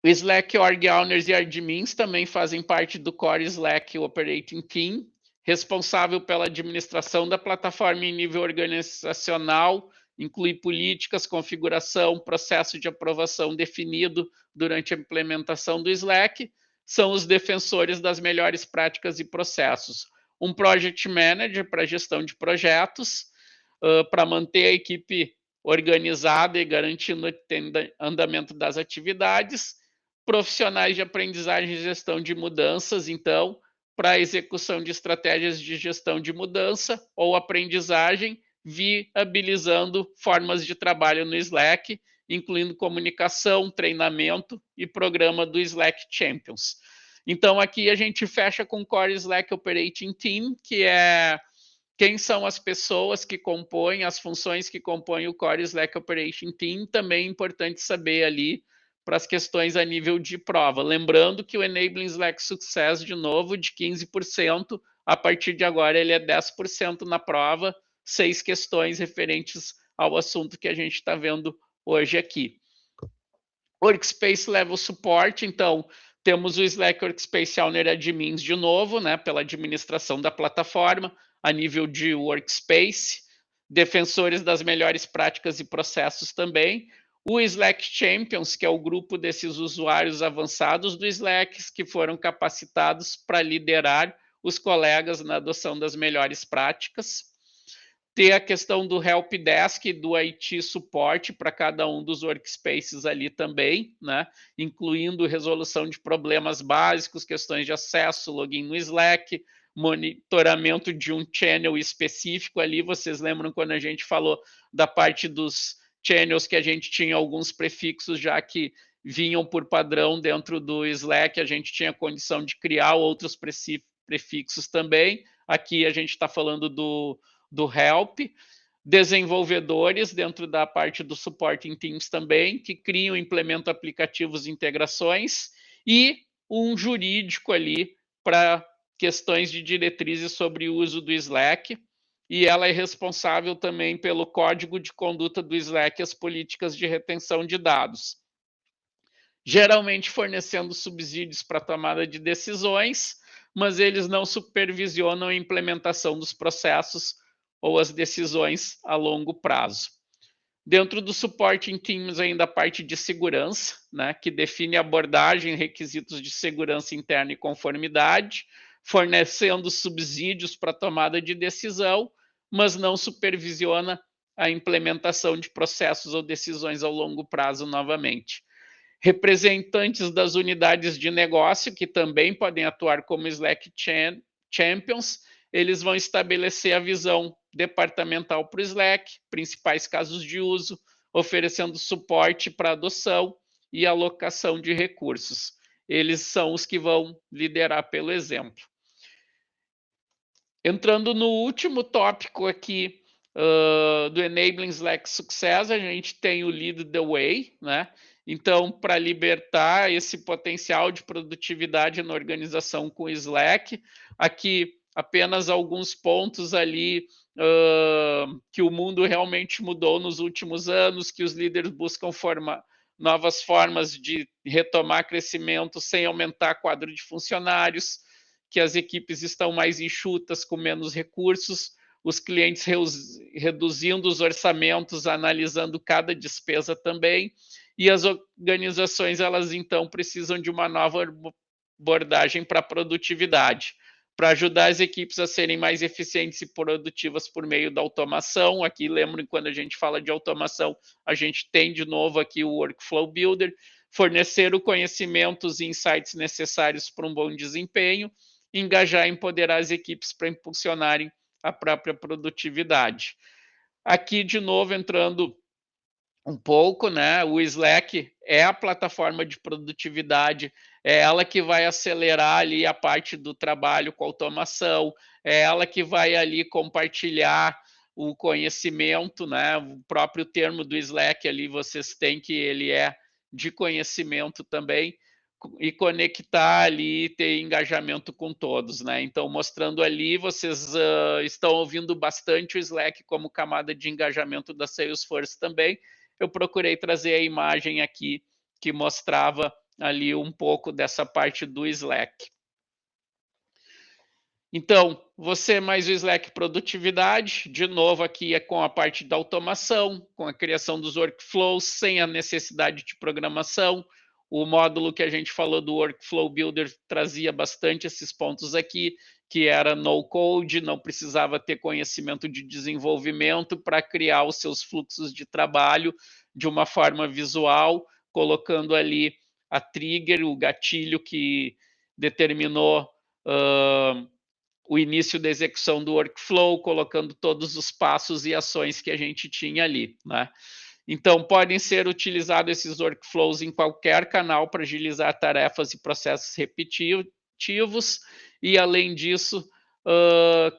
Speaker 1: o Slack Org Owners e Admins também fazem parte do Core Slack Operating Team, responsável pela administração da plataforma em nível organizacional, inclui políticas, configuração, processo de aprovação definido durante a implementação do Slack, são os defensores das melhores práticas e processos. Um Project Manager para gestão de projetos, para manter a equipe organizada e garantindo o andamento das atividades, profissionais de aprendizagem e gestão de mudanças, então, para a execução de estratégias de gestão de mudança ou aprendizagem, viabilizando formas de trabalho no Slack, incluindo comunicação, treinamento e programa do Slack Champions. Então, aqui a gente fecha com o Core Slack Operating Team, que é quem são as pessoas que compõem, as funções que compõem o Core Slack Operation Team, também é importante saber ali para as questões a nível de prova. Lembrando que o Enabling Slack Success, de novo, de 15%, a partir de agora ele é 10% na prova, 6 questões referentes ao assunto que a gente está vendo hoje aqui. Workspace Level Support, então, temos o Slack Workspace Owner Admins de novo, né, pela administração da plataforma, a nível de Workspace, defensores das melhores práticas e processos também, o Slack Champions, que é o grupo desses usuários avançados do Slack, que foram capacitados para liderar os colegas na adoção das melhores práticas, ter a questão do Help Desk, do IT suporte para cada um dos workspaces ali também, né? Incluindo resolução de problemas básicos, questões de acesso, login no Slack, monitoramento de um channel específico ali. Vocês lembram quando a gente falou da parte dos channels que a gente tinha alguns prefixos já que vinham por padrão dentro do Slack, a gente tinha condição de criar outros prefixos também. Aqui a gente está falando do Help, desenvolvedores dentro da parte do suporte em Teams também, que criam e implementam aplicativos e integrações, e um jurídico ali para questões de diretrizes sobre o uso do Slack, e ela é responsável também pelo código de conduta do Slack e as políticas de retenção de dados, geralmente fornecendo subsídios para tomada de decisões, mas eles não supervisionam a implementação dos processos ou as decisões a longo prazo. Dentro do suporte em Teams, ainda a parte de segurança, né, que define abordagem, requisitos de segurança interna e conformidade, fornecendo subsídios para tomada de decisão, mas não supervisiona a implementação de processos ou decisões ao longo prazo novamente. Representantes das unidades de negócio, que também podem atuar como Slack Champions, eles vão estabelecer a visão departamental para o Slack, principais casos de uso, oferecendo suporte para adoção e alocação de recursos. Eles são os que vão liderar pelo exemplo. Entrando no último tópico aqui do Enabling Slack Success, a gente tem o Lead the Way, né? Então, para libertar esse potencial de produtividade na organização com o Slack, aqui apenas alguns pontos ali que o mundo realmente mudou nos últimos anos, que os líderes buscam novas formas de retomar crescimento sem aumentar quadro de funcionários, que as equipes estão mais enxutas, com menos recursos, os clientes reduzindo os orçamentos, analisando cada despesa também, e as organizações, elas então precisam de uma nova abordagem para a produtividade, para ajudar as equipes a serem mais eficientes e produtivas por meio da automação. Aqui, lembrem, quando a gente fala de automação, a gente tem de novo aqui o Workflow Builder, fornecer o conhecimento e insights necessários para um bom desempenho, engajar e empoderar as equipes para impulsionarem a própria produtividade. Aqui, de novo, entrando um pouco, né? O Slack é a plataforma de produtividade, é ela que vai acelerar ali a parte do trabalho com automação, é ela que vai ali compartilhar o conhecimento, né? O próprio termo do Slack ali vocês têm que ele é de conhecimento também, e conectar ali, ter engajamento com todos, né? Então, mostrando ali, vocês estão ouvindo bastante o Slack como camada de engajamento da Salesforce também. Eu procurei trazer a imagem aqui que mostrava ali um pouco dessa parte do Slack. Então, você mais o Slack Produtividade, de novo aqui é com a parte da automação, com a criação dos workflows, sem a necessidade de programação. O módulo que a gente falou do Workflow Builder trazia bastante esses pontos aqui, que era no code, não precisava ter conhecimento de desenvolvimento para criar os seus fluxos de trabalho de uma forma visual, colocando ali a trigger, o gatilho que determinou o início da execução do workflow, colocando todos os passos e ações que a gente tinha ali, né? Então, podem ser utilizados esses workflows em qualquer canal para agilizar tarefas e processos repetitivos e, além disso,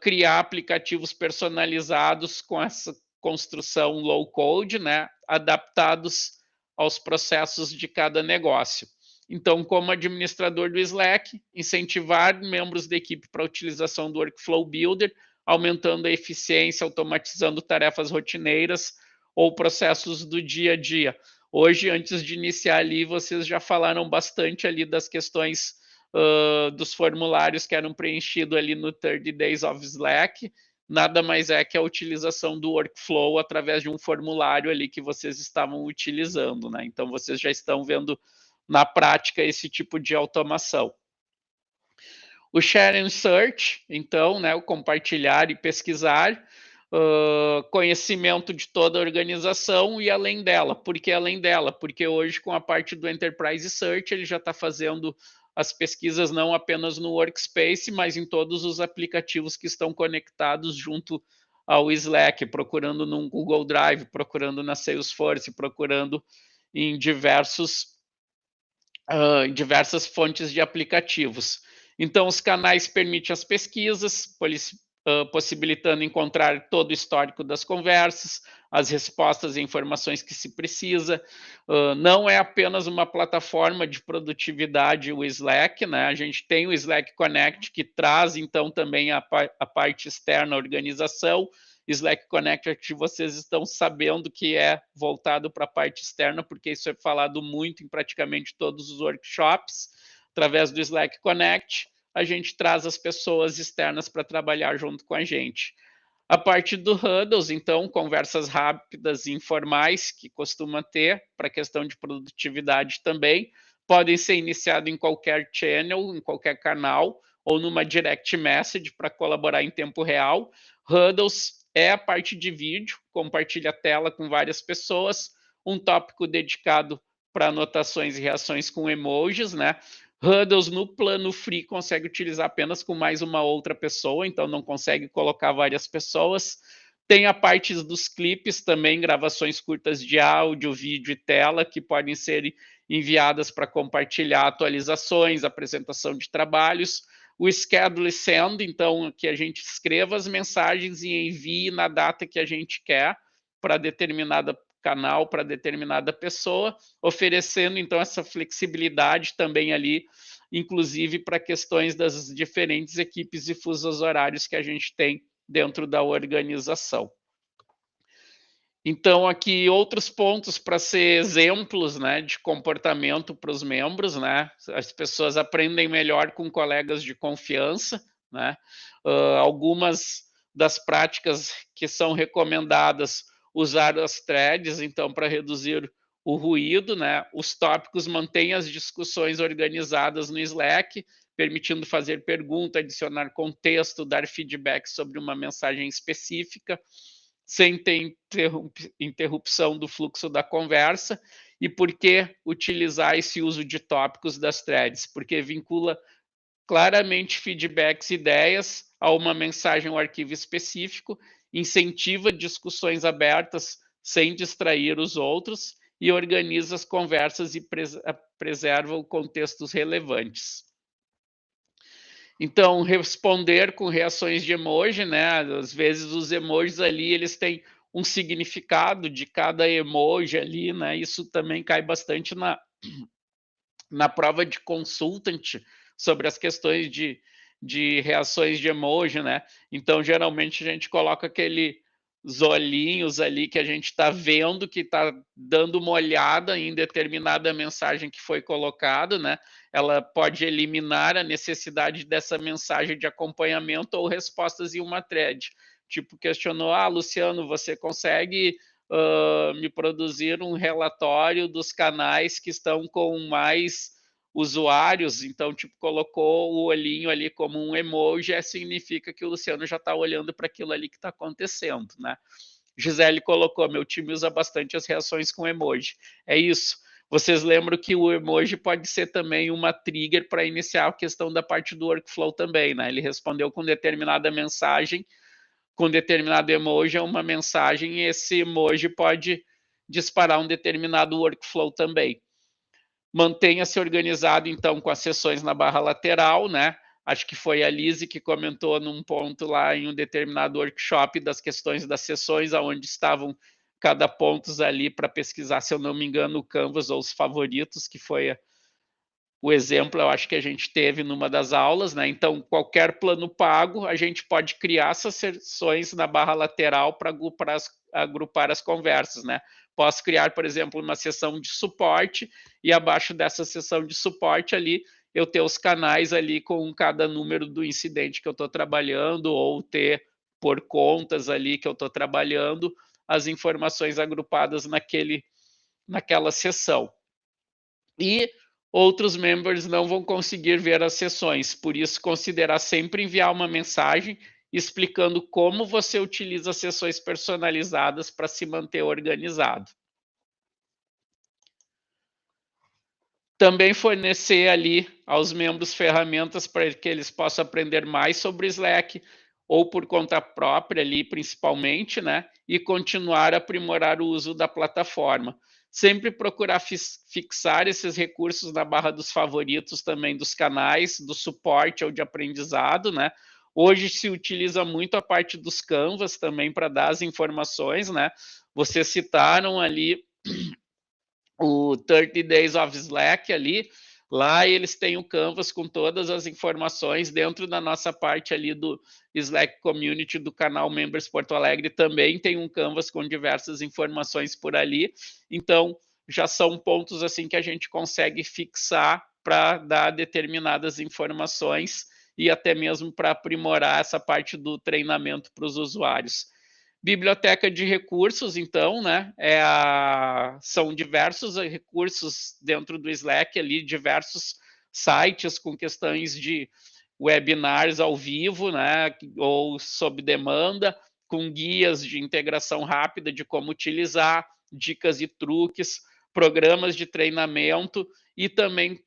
Speaker 1: criar aplicativos personalizados com essa construção low-code, né, adaptados aos processos de cada negócio. Então, como administrador do Slack, incentivar membros da equipe para a utilização do Workflow Builder, aumentando a eficiência, automatizando tarefas rotineiras ou processos do dia a dia. Hoje, antes de iniciar ali, vocês já falaram bastante ali das questões dos formulários que eram preenchidos ali no 30 Days of Slack. Nada mais é que a utilização do workflow através de um formulário ali que vocês estavam utilizando, né? Então, vocês já estão vendo na prática esse tipo de automação. O share and search, então, né, o compartilhar e pesquisar, conhecimento de toda a organização e além dela. Por que além dela? Porque hoje, com a parte do Enterprise Search, ele já está fazendo as pesquisas não apenas no Workspace, mas em todos os aplicativos que estão conectados junto ao Slack, procurando no Google Drive, procurando na Salesforce, procurando em diversas fontes de aplicativos. Então, os canais permitem as pesquisas, possibilitando encontrar todo o histórico das conversas, as respostas e informações que se precisa. Não é apenas uma plataforma de produtividade o Slack, né? A gente tem o Slack Connect, que traz, então, também a parte externa à organização. Slack Connect, vocês estão sabendo que é voltado para a parte externa, porque isso é falado muito em praticamente todos os workshops. Através do Slack Connect, a gente traz as pessoas externas para trabalhar junto com a gente. A parte do Huddles, então, conversas rápidas e informais, que costuma ter para questão de produtividade também, podem ser iniciadas em qualquer channel, em qualquer canal, ou numa direct message para colaborar em tempo real. Huddles é a parte de vídeo, compartilha a tela com várias pessoas, um tópico dedicado para anotações e reações com emojis, né? Huddles no plano free consegue utilizar apenas com mais uma outra pessoa, então não consegue colocar várias pessoas. Tem a parte dos clipes também, gravações curtas de áudio, vídeo e tela, que podem ser enviadas para compartilhar atualizações, apresentação de trabalhos. O schedule send, então, que a gente escreva as mensagens e envie na data que a gente quer para determinada canal, para determinada pessoa, oferecendo, então, essa flexibilidade também ali, inclusive para questões das diferentes equipes e fusos horários que a gente tem dentro da organização. Então, aqui outros pontos para ser exemplos, né, de comportamento para os membros, né? As pessoas aprendem melhor com colegas de confiança, né? Algumas das práticas que são recomendadas, usar as threads, então, para reduzir o ruído, né? Os tópicos mantêm as discussões organizadas no Slack, permitindo fazer pergunta, adicionar contexto, dar feedback sobre uma mensagem específica, sem ter interrupção do fluxo da conversa. E por que utilizar esse uso de tópicos das threads? Porque vincula claramente feedbacks e ideias a uma mensagem ou arquivo específico, incentiva discussões abertas sem distrair os outros e organiza as conversas e preserva contextos relevantes. Então, responder com reações de emoji, né? Às vezes os emojis ali, eles têm um significado de cada emoji ali, né? Isso também cai bastante na prova de consultant sobre as questões de reações de emoji, né? Então, geralmente a gente coloca aquele olhinhos ali que a gente está vendo, que está dando uma olhada em determinada mensagem que foi colocada, né? Ela pode eliminar a necessidade dessa mensagem de acompanhamento ou respostas em uma thread. Tipo, questionou, Luciano, você consegue me produzir um relatório dos canais que estão com mais usuários, então, tipo, colocou o olhinho ali como um emoji, significa que o Luciano já está olhando para aquilo ali que está acontecendo, né? Gisele colocou, meu time usa bastante as reações com emoji. É isso. Vocês lembram que o emoji pode ser também uma trigger para iniciar a questão da parte do workflow também, né? Ele respondeu com determinada mensagem, com determinado emoji a uma mensagem, e esse emoji pode disparar um determinado workflow também. Mantenha-se organizado, então, com as sessões na barra lateral, né? Acho que foi a Lise que comentou num ponto lá em um determinado workshop das questões das sessões, onde estavam cada pontos ali para pesquisar, se eu não me engano, o Canvas ou os favoritos, que foi o exemplo, eu acho que a gente teve numa das aulas, né? Então, qualquer plano pago, a gente pode criar essas sessões na barra lateral para agrupar as conversas, né? posso criar, por exemplo, uma seção de suporte e abaixo dessa seção de suporte ali eu ter os canais ali com cada número do incidente que eu estou trabalhando ou ter por contas ali que eu estou trabalhando as informações agrupadas naquela seção. E outros membros não vão conseguir ver as sessões, por isso considerar sempre enviar uma mensagem explicando como você utiliza as sessões personalizadas para se manter organizado. Também fornecer ali aos membros ferramentas para que eles possam aprender mais sobre Slack, ou por conta própria ali, principalmente, né? E continuar a aprimorar o uso da plataforma. Sempre procurar fixar esses recursos na barra dos favoritos também dos canais, do suporte ou de aprendizado, né? Hoje se utiliza muito a parte dos Canvas também para dar as informações, né? Vocês citaram ali o 30 Days of Slack ali, lá eles têm o Canvas com todas as informações dentro da nossa parte ali do Slack Community do canal Members Porto Alegre, também tem um Canvas com diversas informações por ali, então já são pontos assim que a gente consegue fixar para dar determinadas informações e até mesmo para aprimorar essa parte do treinamento para os usuários. Biblioteca de recursos, então, né? São diversos recursos dentro do Slack ali, diversos sites com questões de webinars ao vivo, né? Ou sob demanda, com guias de integração rápida de como utilizar, dicas e truques, programas de treinamento e também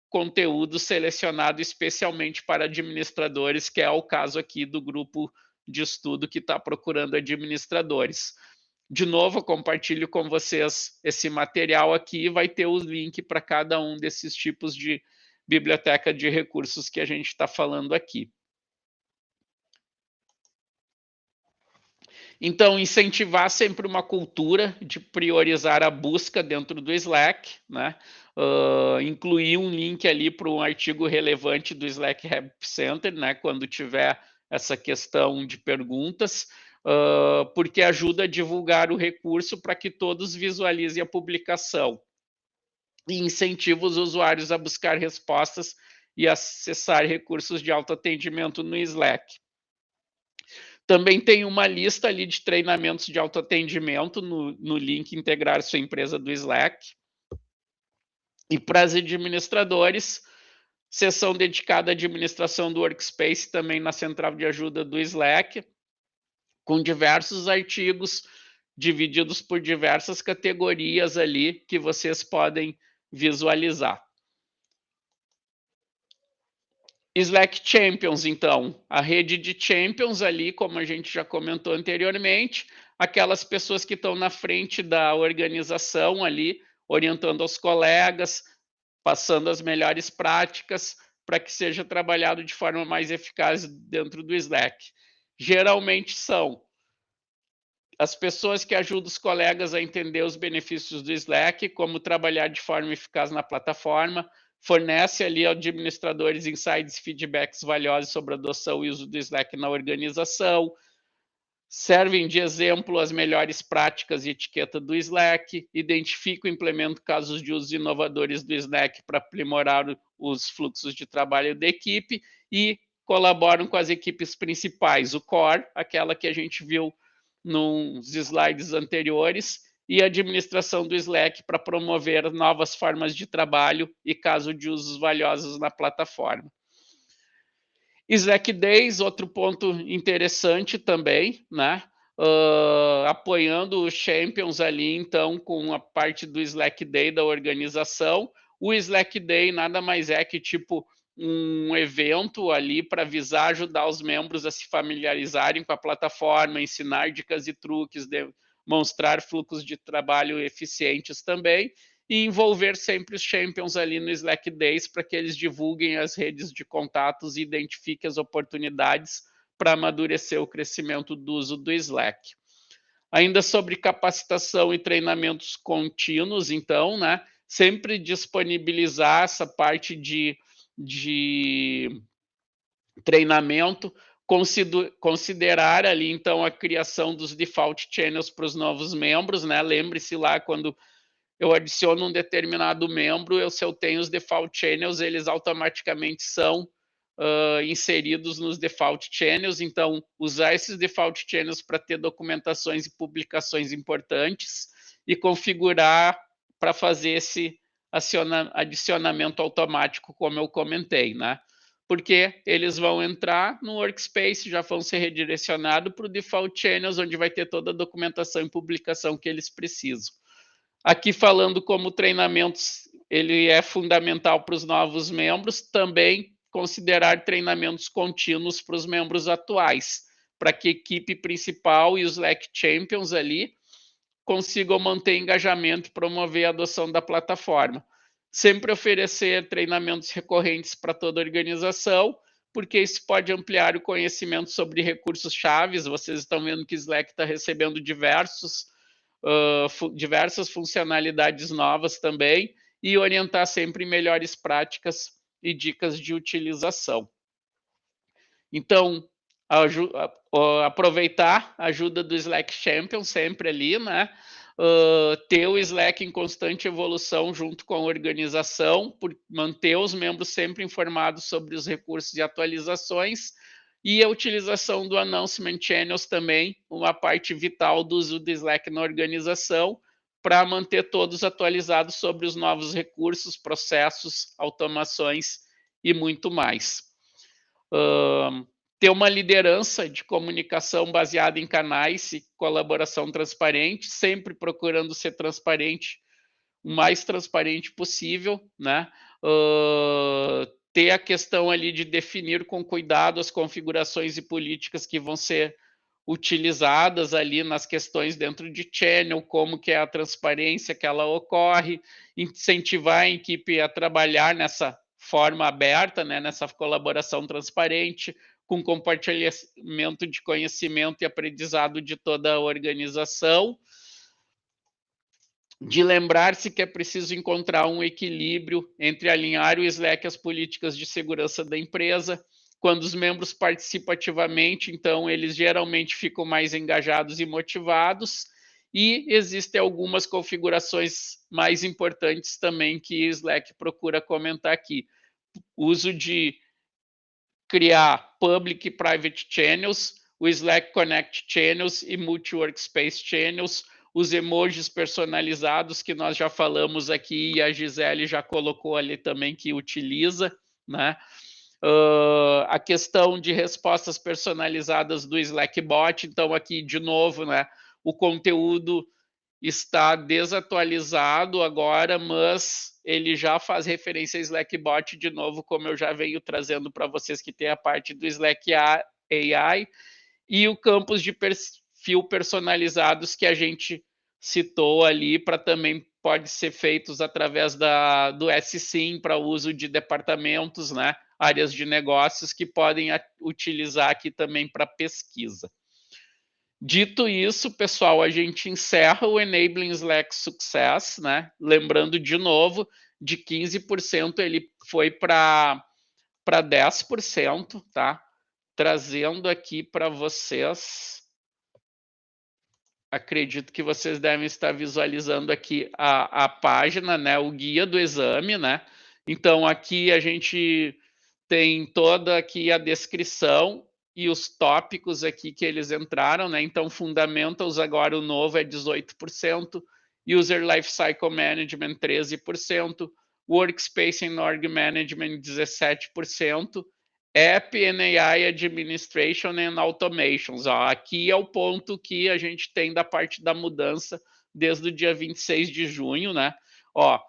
Speaker 1: conteúdo selecionado especialmente para administradores, que é o caso aqui do grupo de estudo que está procurando administradores. De novo, eu compartilho com vocês esse material aqui, vai ter o link para cada um desses tipos de biblioteca de recursos que a gente está falando aqui. Então, incentivar sempre uma cultura de priorizar a busca dentro do Slack, né? Incluir um link ali para um artigo relevante do Slack Help Center, né? Quando tiver essa questão de perguntas, porque ajuda a divulgar o recurso para que todos visualizem a publicação. E incentiva os usuários a buscar respostas e acessar recursos de autoatendimento no Slack. Também tem uma lista ali de treinamentos de autoatendimento no link Integrar Sua Empresa do Slack. E para os administradores, seção dedicada à administração do Workspace também na central de ajuda do Slack, com diversos artigos divididos por diversas categorias ali que vocês podem visualizar. Slack Champions, então, a rede de Champions ali, como a gente já comentou anteriormente, aquelas pessoas que estão na frente da organização ali, orientando aos colegas, passando as melhores práticas para que seja trabalhado de forma mais eficaz dentro do Slack. Geralmente são as pessoas que ajudam os colegas a entender os benefícios do Slack, como trabalhar de forma eficaz na plataforma, fornece ali aos administradores insights e feedbacks valiosos sobre a adoção e uso do Slack na organização, servem de exemplo as melhores práticas e etiqueta do Slack, identificam e implementam casos de uso inovadores do Slack para aprimorar os fluxos de trabalho da equipe e colaboram com as equipes principais, o core, aquela que a gente viu nos slides anteriores, e a administração do Slack para promover novas formas de trabalho e caso de usos valiosos na plataforma. Slack Days, outro ponto interessante também, né? Apoiando os champions ali, então, com a parte do Slack Day da organização. O Slack Day nada mais é que tipo um evento ali para visar ajudar os membros a se familiarizarem com a plataforma, ensinar dicas e truques, demonstrar fluxos de trabalho eficientes também, e envolver sempre os champions ali no Slack Days para que eles divulguem as redes de contatos e identifiquem as oportunidades para amadurecer o crescimento do uso do Slack. Ainda sobre capacitação e treinamentos contínuos, então, né, sempre disponibilizar essa parte de treinamento considerar ali, então, a criação dos default channels para os novos membros, né? Lembre-se lá, quando eu adiciono um determinado membro, se eu tenho os default channels, eles automaticamente são inseridos nos default channels. Então, usar esses default channels para ter documentações e publicações importantes e configurar para fazer esse adicionamento automático, como eu comentei, né? Porque eles vão entrar no workspace, já vão ser redirecionados para o default channels, onde vai ter toda a documentação e publicação que eles precisam. Aqui falando como treinamentos, ele é fundamental para os novos membros, também considerar treinamentos contínuos para os membros atuais, para que a equipe principal e os Slack Champions ali consigam manter engajamento e promover a adoção da plataforma. Sempre oferecer treinamentos recorrentes para toda a organização, porque isso pode ampliar o conhecimento sobre recursos chaves. Vocês estão vendo que o Slack está recebendo diversas funcionalidades novas também, e orientar sempre melhores práticas e dicas de utilização. Então, aproveitar a ajuda do Slack Champion sempre ali, né? Ter o Slack em constante evolução junto com a organização, por manter os membros sempre informados sobre os recursos e atualizações, e a utilização do Announcement Channels também, uma parte vital do uso do Slack na organização, para manter todos atualizados sobre os novos recursos, processos, automações e muito mais. Ter uma liderança de comunicação baseada em canais e colaboração transparente, sempre procurando ser transparente, o mais transparente possível, né? Ter a questão ali de definir com cuidado as configurações e políticas que vão ser utilizadas ali nas questões dentro de channel, como que é a transparência que ela ocorre, incentivar a equipe a trabalhar nessa forma aberta, né, nessa colaboração transparente, com compartilhamento de conhecimento e aprendizado de toda a organização, de lembrar-se que é preciso encontrar um equilíbrio entre alinhar o Slack às políticas de segurança da empresa. Quando os membros participam ativamente, então eles geralmente ficam mais engajados e motivados, e existem algumas configurações mais importantes também que o Slack procura comentar aqui. Uso de criar Public e Private Channels, o Slack Connect Channels e Multi-Workspace Channels, os emojis personalizados que nós já falamos aqui e a Gisele já colocou ali também que utiliza, né? A questão de respostas personalizadas do Slackbot, então aqui de novo, né? O conteúdo está desatualizado agora, mas ele já faz referência a Slackbot de novo, como eu já venho trazendo para vocês, que tem a parte do Slack AI e o campus de perfil personalizados que a gente citou ali, para também pode ser feitos através do SSIM para uso de departamentos, né? Áreas de negócios que podem utilizar aqui também para pesquisa. Dito isso, pessoal, a gente encerra o Enabling Slack Success, né? Lembrando de novo, de 15% ele foi para 10%, tá? Trazendo aqui para vocês, acredito que vocês devem estar visualizando aqui a página, né? O guia do exame, né? Então, aqui a gente tem toda aqui a descrição e os tópicos aqui que eles entraram, né? Então, Fundamentals, agora o novo é 18%, User Lifecycle Management 13%, Workspace and Org Management 17%, App and AI Administration and Automations. Ó, aqui é o ponto que a gente tem da parte da mudança desde o dia 26 de junho, né? Ó,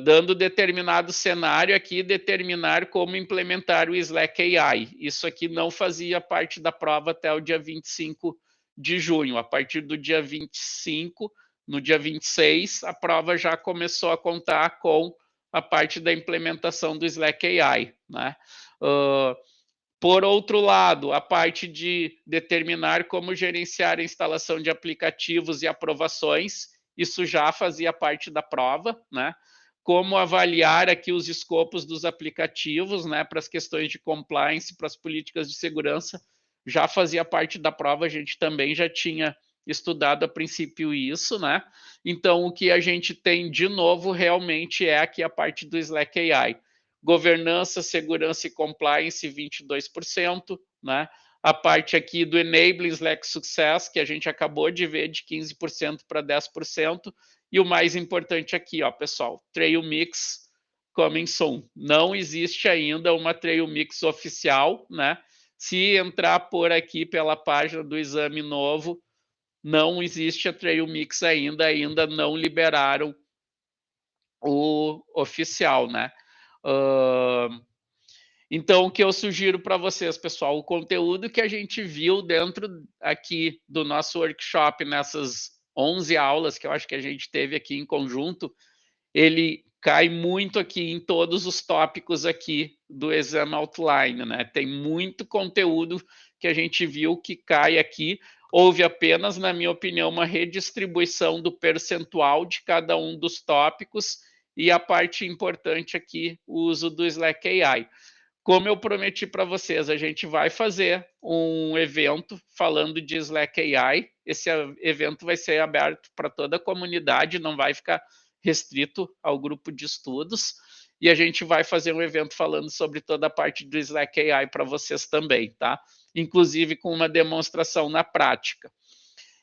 Speaker 1: dando determinado cenário aqui, determinar como implementar o Slack AI. Isso aqui não fazia parte da prova até o dia 25 de junho. A partir do dia 25, no dia 26, a prova já começou a contar com a parte da implementação do Slack AI, né? Por outro lado, a parte de determinar como gerenciar a instalação de aplicativos e aprovações, isso já fazia parte da prova, né? como avaliar aqui os escopos dos aplicativos, né, para as questões de compliance, para as políticas de segurança, já fazia parte da prova, a gente também já tinha estudado a princípio isso, né? Então, o que a gente tem de novo realmente é aqui a parte do Slack AI. Governança, segurança e compliance, 22%, né? A parte aqui do Enabling Slack Success, que a gente acabou de ver, de 15% para 10%. E o mais importante aqui, ó, pessoal, Trail Mix coming soon. Não existe ainda uma Trail Mix oficial, né? Se entrar por aqui pela página do exame novo, não existe a Trail Mix ainda não liberaram o oficial, né? Então, o que eu sugiro para vocês, pessoal, o conteúdo que a gente viu dentro aqui do nosso workshop, nessas 11 aulas que eu acho que a gente teve aqui em conjunto, ele cai muito aqui em todos os tópicos aqui do exame outline, né? Tem muito conteúdo que a gente viu que cai aqui. Houve apenas, na minha opinião, uma redistribuição do percentual de cada um dos tópicos e a parte importante aqui, o uso do Slack AI. Como eu prometi para vocês, a gente vai fazer um evento falando de Slack AI. Esse evento vai ser aberto para toda a comunidade, não vai ficar restrito ao grupo de estudos. E a gente vai fazer um evento falando sobre toda a parte do Slack AI para vocês também, tá? Inclusive com uma demonstração na prática.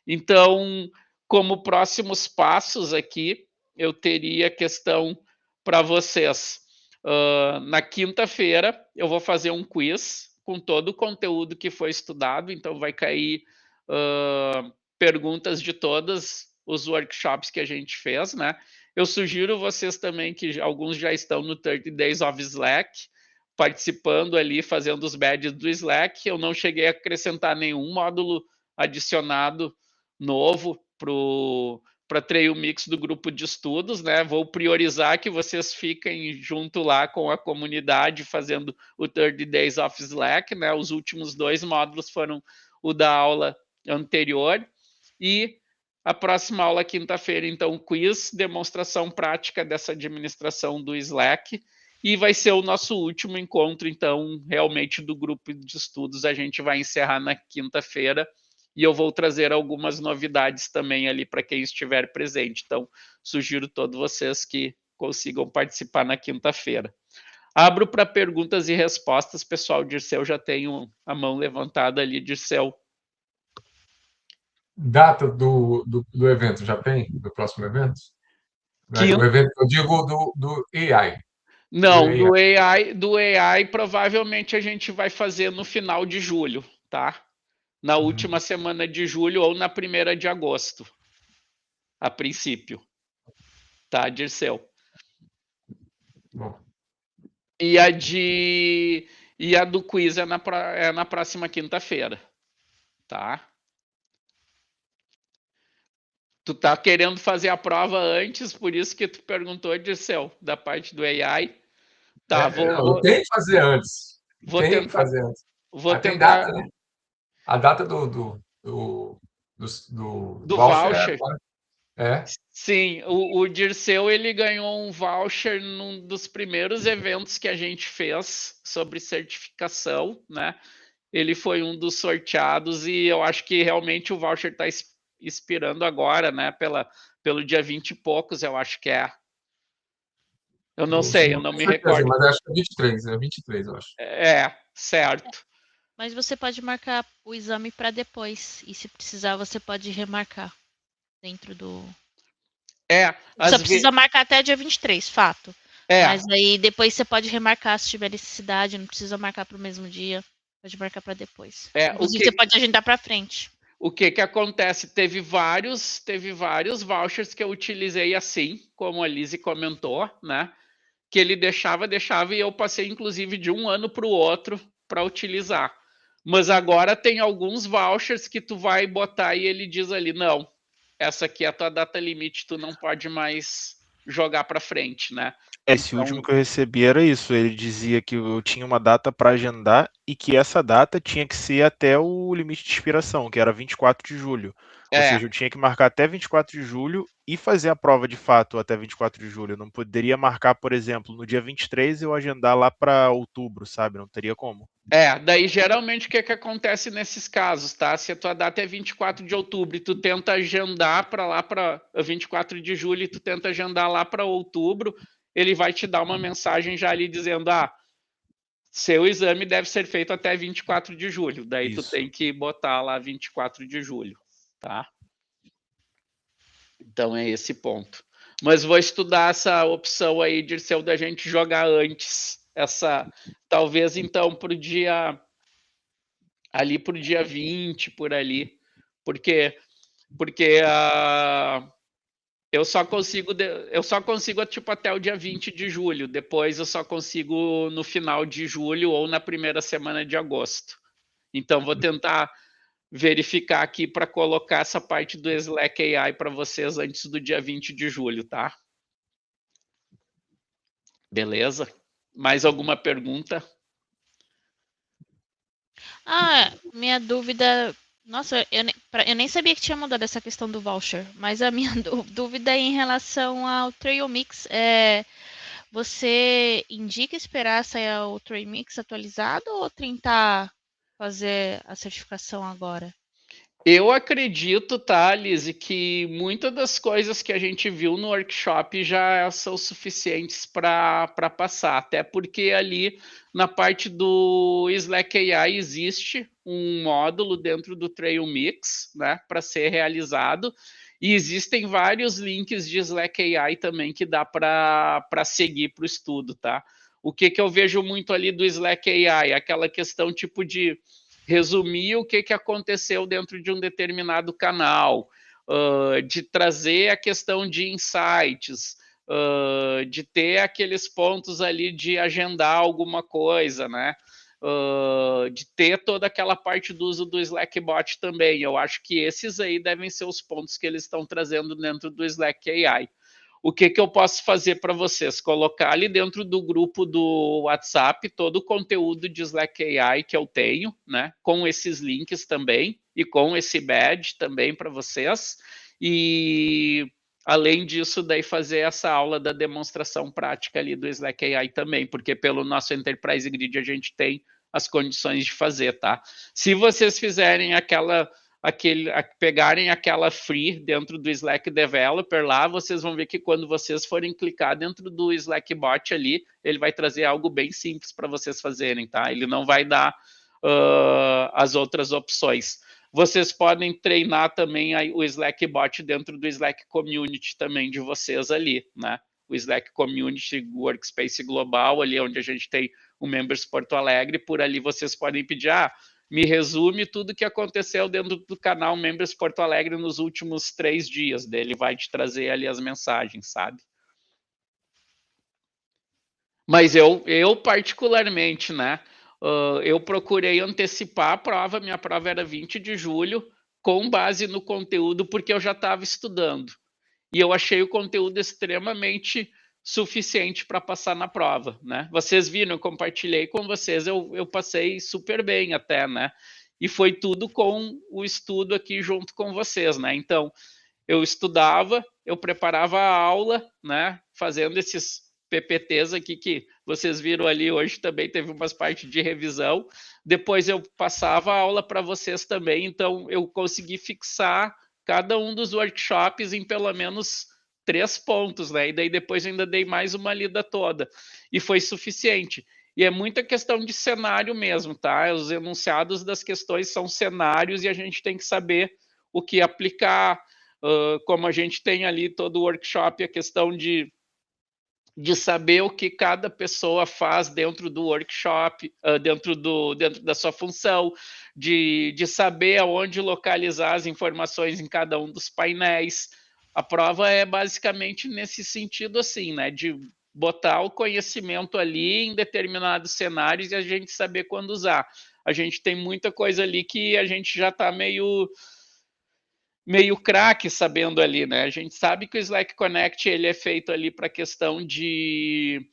Speaker 1: Então, como próximos passos aqui, eu teria a questão para vocês. Na quinta-feira, eu vou fazer um quiz com todo o conteúdo que foi estudado, então vai cair perguntas de todos os workshops que a gente fez, né? Eu sugiro vocês também, que alguns já estão no 30 Days of Slack, participando ali, fazendo os badges do Slack. Eu não cheguei a acrescentar nenhum módulo adicionado novo para Trail Mix do grupo de estudos, né? Vou priorizar que vocês fiquem junto lá com a comunidade fazendo o 30 Days of Slack, né? Os últimos 2 módulos foram o da aula anterior e a próxima aula, quinta-feira, então, quiz, demonstração prática dessa administração do Slack, e vai ser o nosso último encontro, então, realmente, do grupo de estudos. A gente vai encerrar na quinta-feira, e eu vou trazer algumas novidades também ali para quem estiver presente. Então, sugiro a todos vocês que consigam participar na quinta-feira. Abro para perguntas e respostas, pessoal. Dirceu já tem a mão levantada ali, Dirceu.
Speaker 3: Data do evento, já tem? Do próximo evento? O evento, eu digo do AI.
Speaker 1: Não, do AI provavelmente a gente vai fazer no final de julho, tá? Na última semana de julho ou na primeira de agosto, a princípio. Tá, Dirceu?
Speaker 3: Bom.
Speaker 1: E a do quiz é na próxima quinta-feira, tá? Tu tá querendo fazer a prova antes, por isso que tu perguntou, Dirceu, da parte do AI. Tá,
Speaker 3: eu tenho que fazer antes.
Speaker 1: Vou tentar.
Speaker 3: Tem data, né? A data do
Speaker 1: voucher.
Speaker 3: É.
Speaker 1: Sim, o Dirceu, ele ganhou um voucher num dos primeiros eventos que a gente fez sobre certificação, né? Ele foi um dos sorteados e eu acho que realmente o voucher está expirando agora, né? Pelo dia 20 e poucos, eu acho que é. Eu não sei, eu não me recordo.
Speaker 3: Mas acho que é 23, eu acho.
Speaker 1: Certo.
Speaker 4: Mas você pode marcar o exame para depois, e se precisar, você pode remarcar dentro do... Só precisa marcar até dia 23, fato. Mas aí depois você pode remarcar se tiver necessidade, não precisa marcar para o mesmo dia, pode marcar para depois. Inclusive, você pode agendar para frente.
Speaker 1: O que acontece? Teve vários vouchers que eu utilizei assim, como a Lise comentou, né? Que ele deixava e eu passei, inclusive, de um ano para o outro para utilizar. Mas agora tem alguns vouchers que tu vai botar e ele diz ali, não, essa aqui é a tua data limite, tu não pode mais jogar para frente, né?
Speaker 2: Esse último que eu recebi era isso. Ele dizia que eu tinha uma data para agendar e que essa data tinha que ser até o limite de expiração, que era 24 de julho. Ou seja, eu tinha que marcar até 24 de julho e fazer a prova de fato até 24 de julho. Eu não poderia marcar, por exemplo, no dia 23 e eu agendar lá para outubro, sabe? Não teria como.
Speaker 1: Daí geralmente o que acontece nesses casos, tá? Se a tua data é 24 de outubro e tu tenta agendar para lá para 24 de julho e tu tenta agendar lá para outubro, ele vai te dar uma mensagem já ali dizendo: seu exame deve ser feito até 24 de julho. Daí tu tem que botar lá 24 de julho, tá? Então é esse ponto. Mas vou estudar essa opção aí, Dirceu, da gente jogar antes. Talvez então para o dia ali para o dia 20, por ali. Porque eu só consigo tipo até o dia 20 de julho. Depois eu só consigo no final de julho ou na primeira semana de agosto. Então vou tentar verificar aqui para colocar essa parte do Slack AI para vocês antes do dia 20 de julho, tá? Beleza? Mais alguma pergunta?
Speaker 4: Minha dúvida... Nossa, eu nem sabia que tinha mudado essa questão do voucher, mas a minha dúvida é em relação ao Trail Mix. Você indica esperar sair o Trail Mix atualizado ou tentar fazer a certificação agora?
Speaker 1: Eu acredito, tá, Lizzy, que muitas das coisas que a gente viu no workshop já são suficientes para passar, até porque ali na parte do Slack AI existe um módulo dentro do Trail Mix, né, para ser realizado, e existem vários links de Slack AI também que dá para seguir para o estudo, tá? O que eu vejo muito ali do Slack AI? Aquela questão tipo de resumir o que aconteceu dentro de um determinado canal, de trazer a questão de insights, de ter aqueles pontos ali de agendar alguma coisa, né? De ter toda aquela parte do uso do Slackbot também. Eu acho que esses aí devem ser os pontos que eles estão trazendo dentro do Slack AI. O que eu posso fazer para vocês? Colocar ali dentro do grupo do WhatsApp todo o conteúdo de Slack AI que eu tenho, né? Com esses links também e com esse badge também para vocês. E além disso, daí fazer essa aula da demonstração prática ali do Slack AI também, porque pelo nosso Enterprise Grid a gente tem as condições de fazer, tá? Se vocês fizerem pegarem aquela free dentro do Slack Developer lá, vocês vão ver que quando vocês forem clicar dentro do Slack Bot ali, ele vai trazer algo bem simples para vocês fazerem, tá? Ele não vai dar as outras opções. Vocês podem treinar também o Slack Bot dentro do Slack Community também de vocês ali, né? O Slack Community Workspace Global, ali onde a gente tem o Members Porto Alegre, por ali vocês podem pedir, me resume tudo que aconteceu dentro do canal Members Porto Alegre nos últimos 3 dias. Daí ele vai te trazer ali as mensagens, sabe? Mas eu particularmente, né? Eu procurei antecipar a prova, minha prova era 20 de julho, com base no conteúdo, porque eu já estava estudando. E eu achei o conteúdo extremamente suficiente para passar na prova, né? Vocês viram, eu compartilhei com vocês, eu passei super bem até, né? E foi tudo com o estudo aqui junto com vocês, né? Então, eu estudava, eu preparava a aula, né? Fazendo esses PPTs aqui que vocês viram ali hoje também, teve umas partes de revisão. Depois eu passava a aula para vocês também, então eu consegui fixar cada um dos workshops em pelo menos 3 pontos, né? E daí depois eu ainda dei mais uma lida toda. E foi suficiente. E é muita questão de cenário mesmo, tá? Os enunciados das questões são cenários e a gente tem que saber o que aplicar, como a gente tem ali todo o workshop, a questão de saber o que cada pessoa faz dentro do workshop, dentro da sua função, de saber aonde localizar as informações em cada um dos painéis. A prova é basicamente nesse sentido assim, né? De botar o conhecimento ali em determinados cenários e a gente saber quando usar. A gente tem muita coisa ali que a gente já está meio meio craque sabendo ali, né? A gente sabe que o Slack Connect ele é feito ali para questão de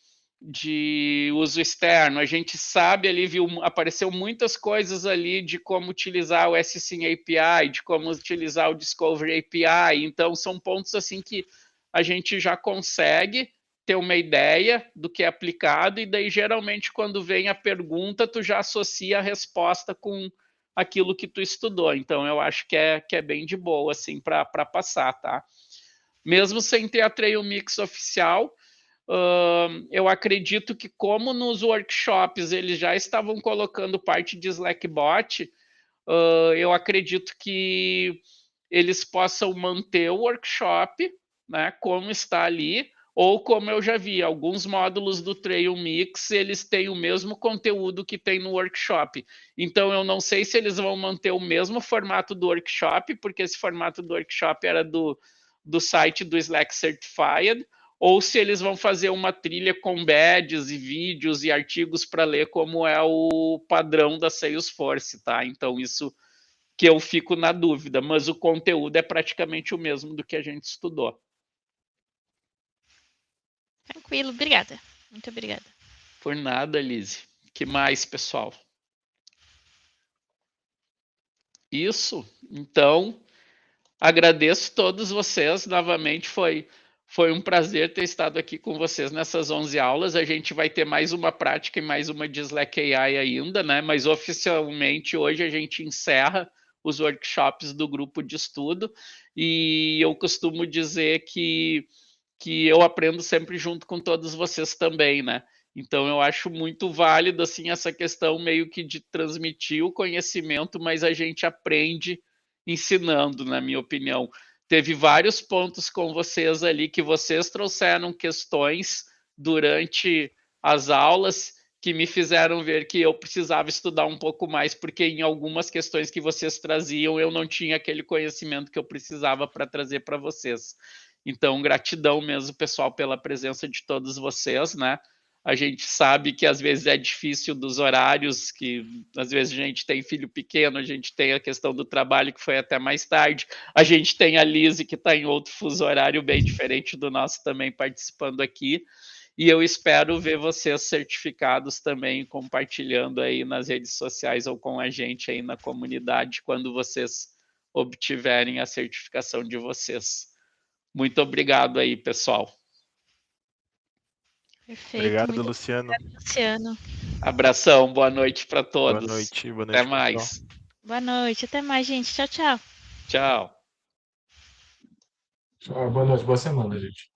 Speaker 1: uso externo. A gente sabe ali, apareceu muitas coisas ali de como utilizar o SSIM API, de como utilizar o Discovery API. Então, são pontos assim que a gente já consegue ter uma ideia do que é aplicado, e daí, geralmente, quando vem a pergunta, tu já associa a resposta com aquilo que tu estudou. Então, eu acho que é bem de boa, assim, para passar, tá? Mesmo sem ter a Trail Mix oficial, eu acredito que, como nos workshops eles já estavam colocando parte de Slackbot, eu acredito que eles possam manter o workshop, né, como está ali, ou como eu já vi, alguns módulos do Trail Mix, eles têm o mesmo conteúdo que tem no workshop. Então, eu não sei se eles vão manter o mesmo formato do workshop, porque esse formato do workshop era do site do Slack Certified, ou se eles vão fazer uma trilha com badges e vídeos e artigos para ler, como é o padrão da Salesforce, tá? Então, isso que eu fico na dúvida, mas o conteúdo é praticamente o mesmo do que a gente estudou.
Speaker 4: Tranquilo, obrigada. Muito obrigada.
Speaker 1: Por nada, Lise. Que mais, pessoal? Isso. Então, agradeço todos vocês. Novamente, foi um prazer ter estado aqui com vocês nessas 11 aulas. A gente vai ter mais uma prática e mais uma de Slack AI ainda, né? Mas oficialmente hoje a gente encerra os workshops do grupo de estudo, e eu costumo dizer que eu aprendo sempre junto com todos vocês também, né? Então, eu acho muito válido, assim, essa questão meio que de transmitir o conhecimento, mas a gente aprende ensinando, na minha opinião. Teve vários pontos com vocês ali que vocês trouxeram questões durante as aulas que me fizeram ver que eu precisava estudar um pouco mais, porque em algumas questões que vocês traziam, eu não tinha aquele conhecimento que eu precisava para trazer para vocês. Então, gratidão mesmo, pessoal, pela presença de todos vocês, né? A gente sabe que às vezes é difícil dos horários, que às vezes a gente tem filho pequeno, a gente tem a questão do trabalho que foi até mais tarde, a gente tem a Lise que está em outro fuso horário bem diferente do nosso também participando aqui, e eu espero ver vocês certificados também, compartilhando aí nas redes sociais ou com a gente aí na comunidade, quando vocês obtiverem a certificação de vocês. Muito obrigado aí, pessoal.
Speaker 4: Perfeito.
Speaker 2: Obrigado, Luciano.
Speaker 4: Obrigado, Luciano.
Speaker 1: Abração, boa noite para todos.
Speaker 2: Boa noite,
Speaker 1: até mais.
Speaker 4: Boa noite, até mais, gente. Tchau, tchau.
Speaker 1: Tchau.
Speaker 3: Tchau, boa noite, boa semana, gente.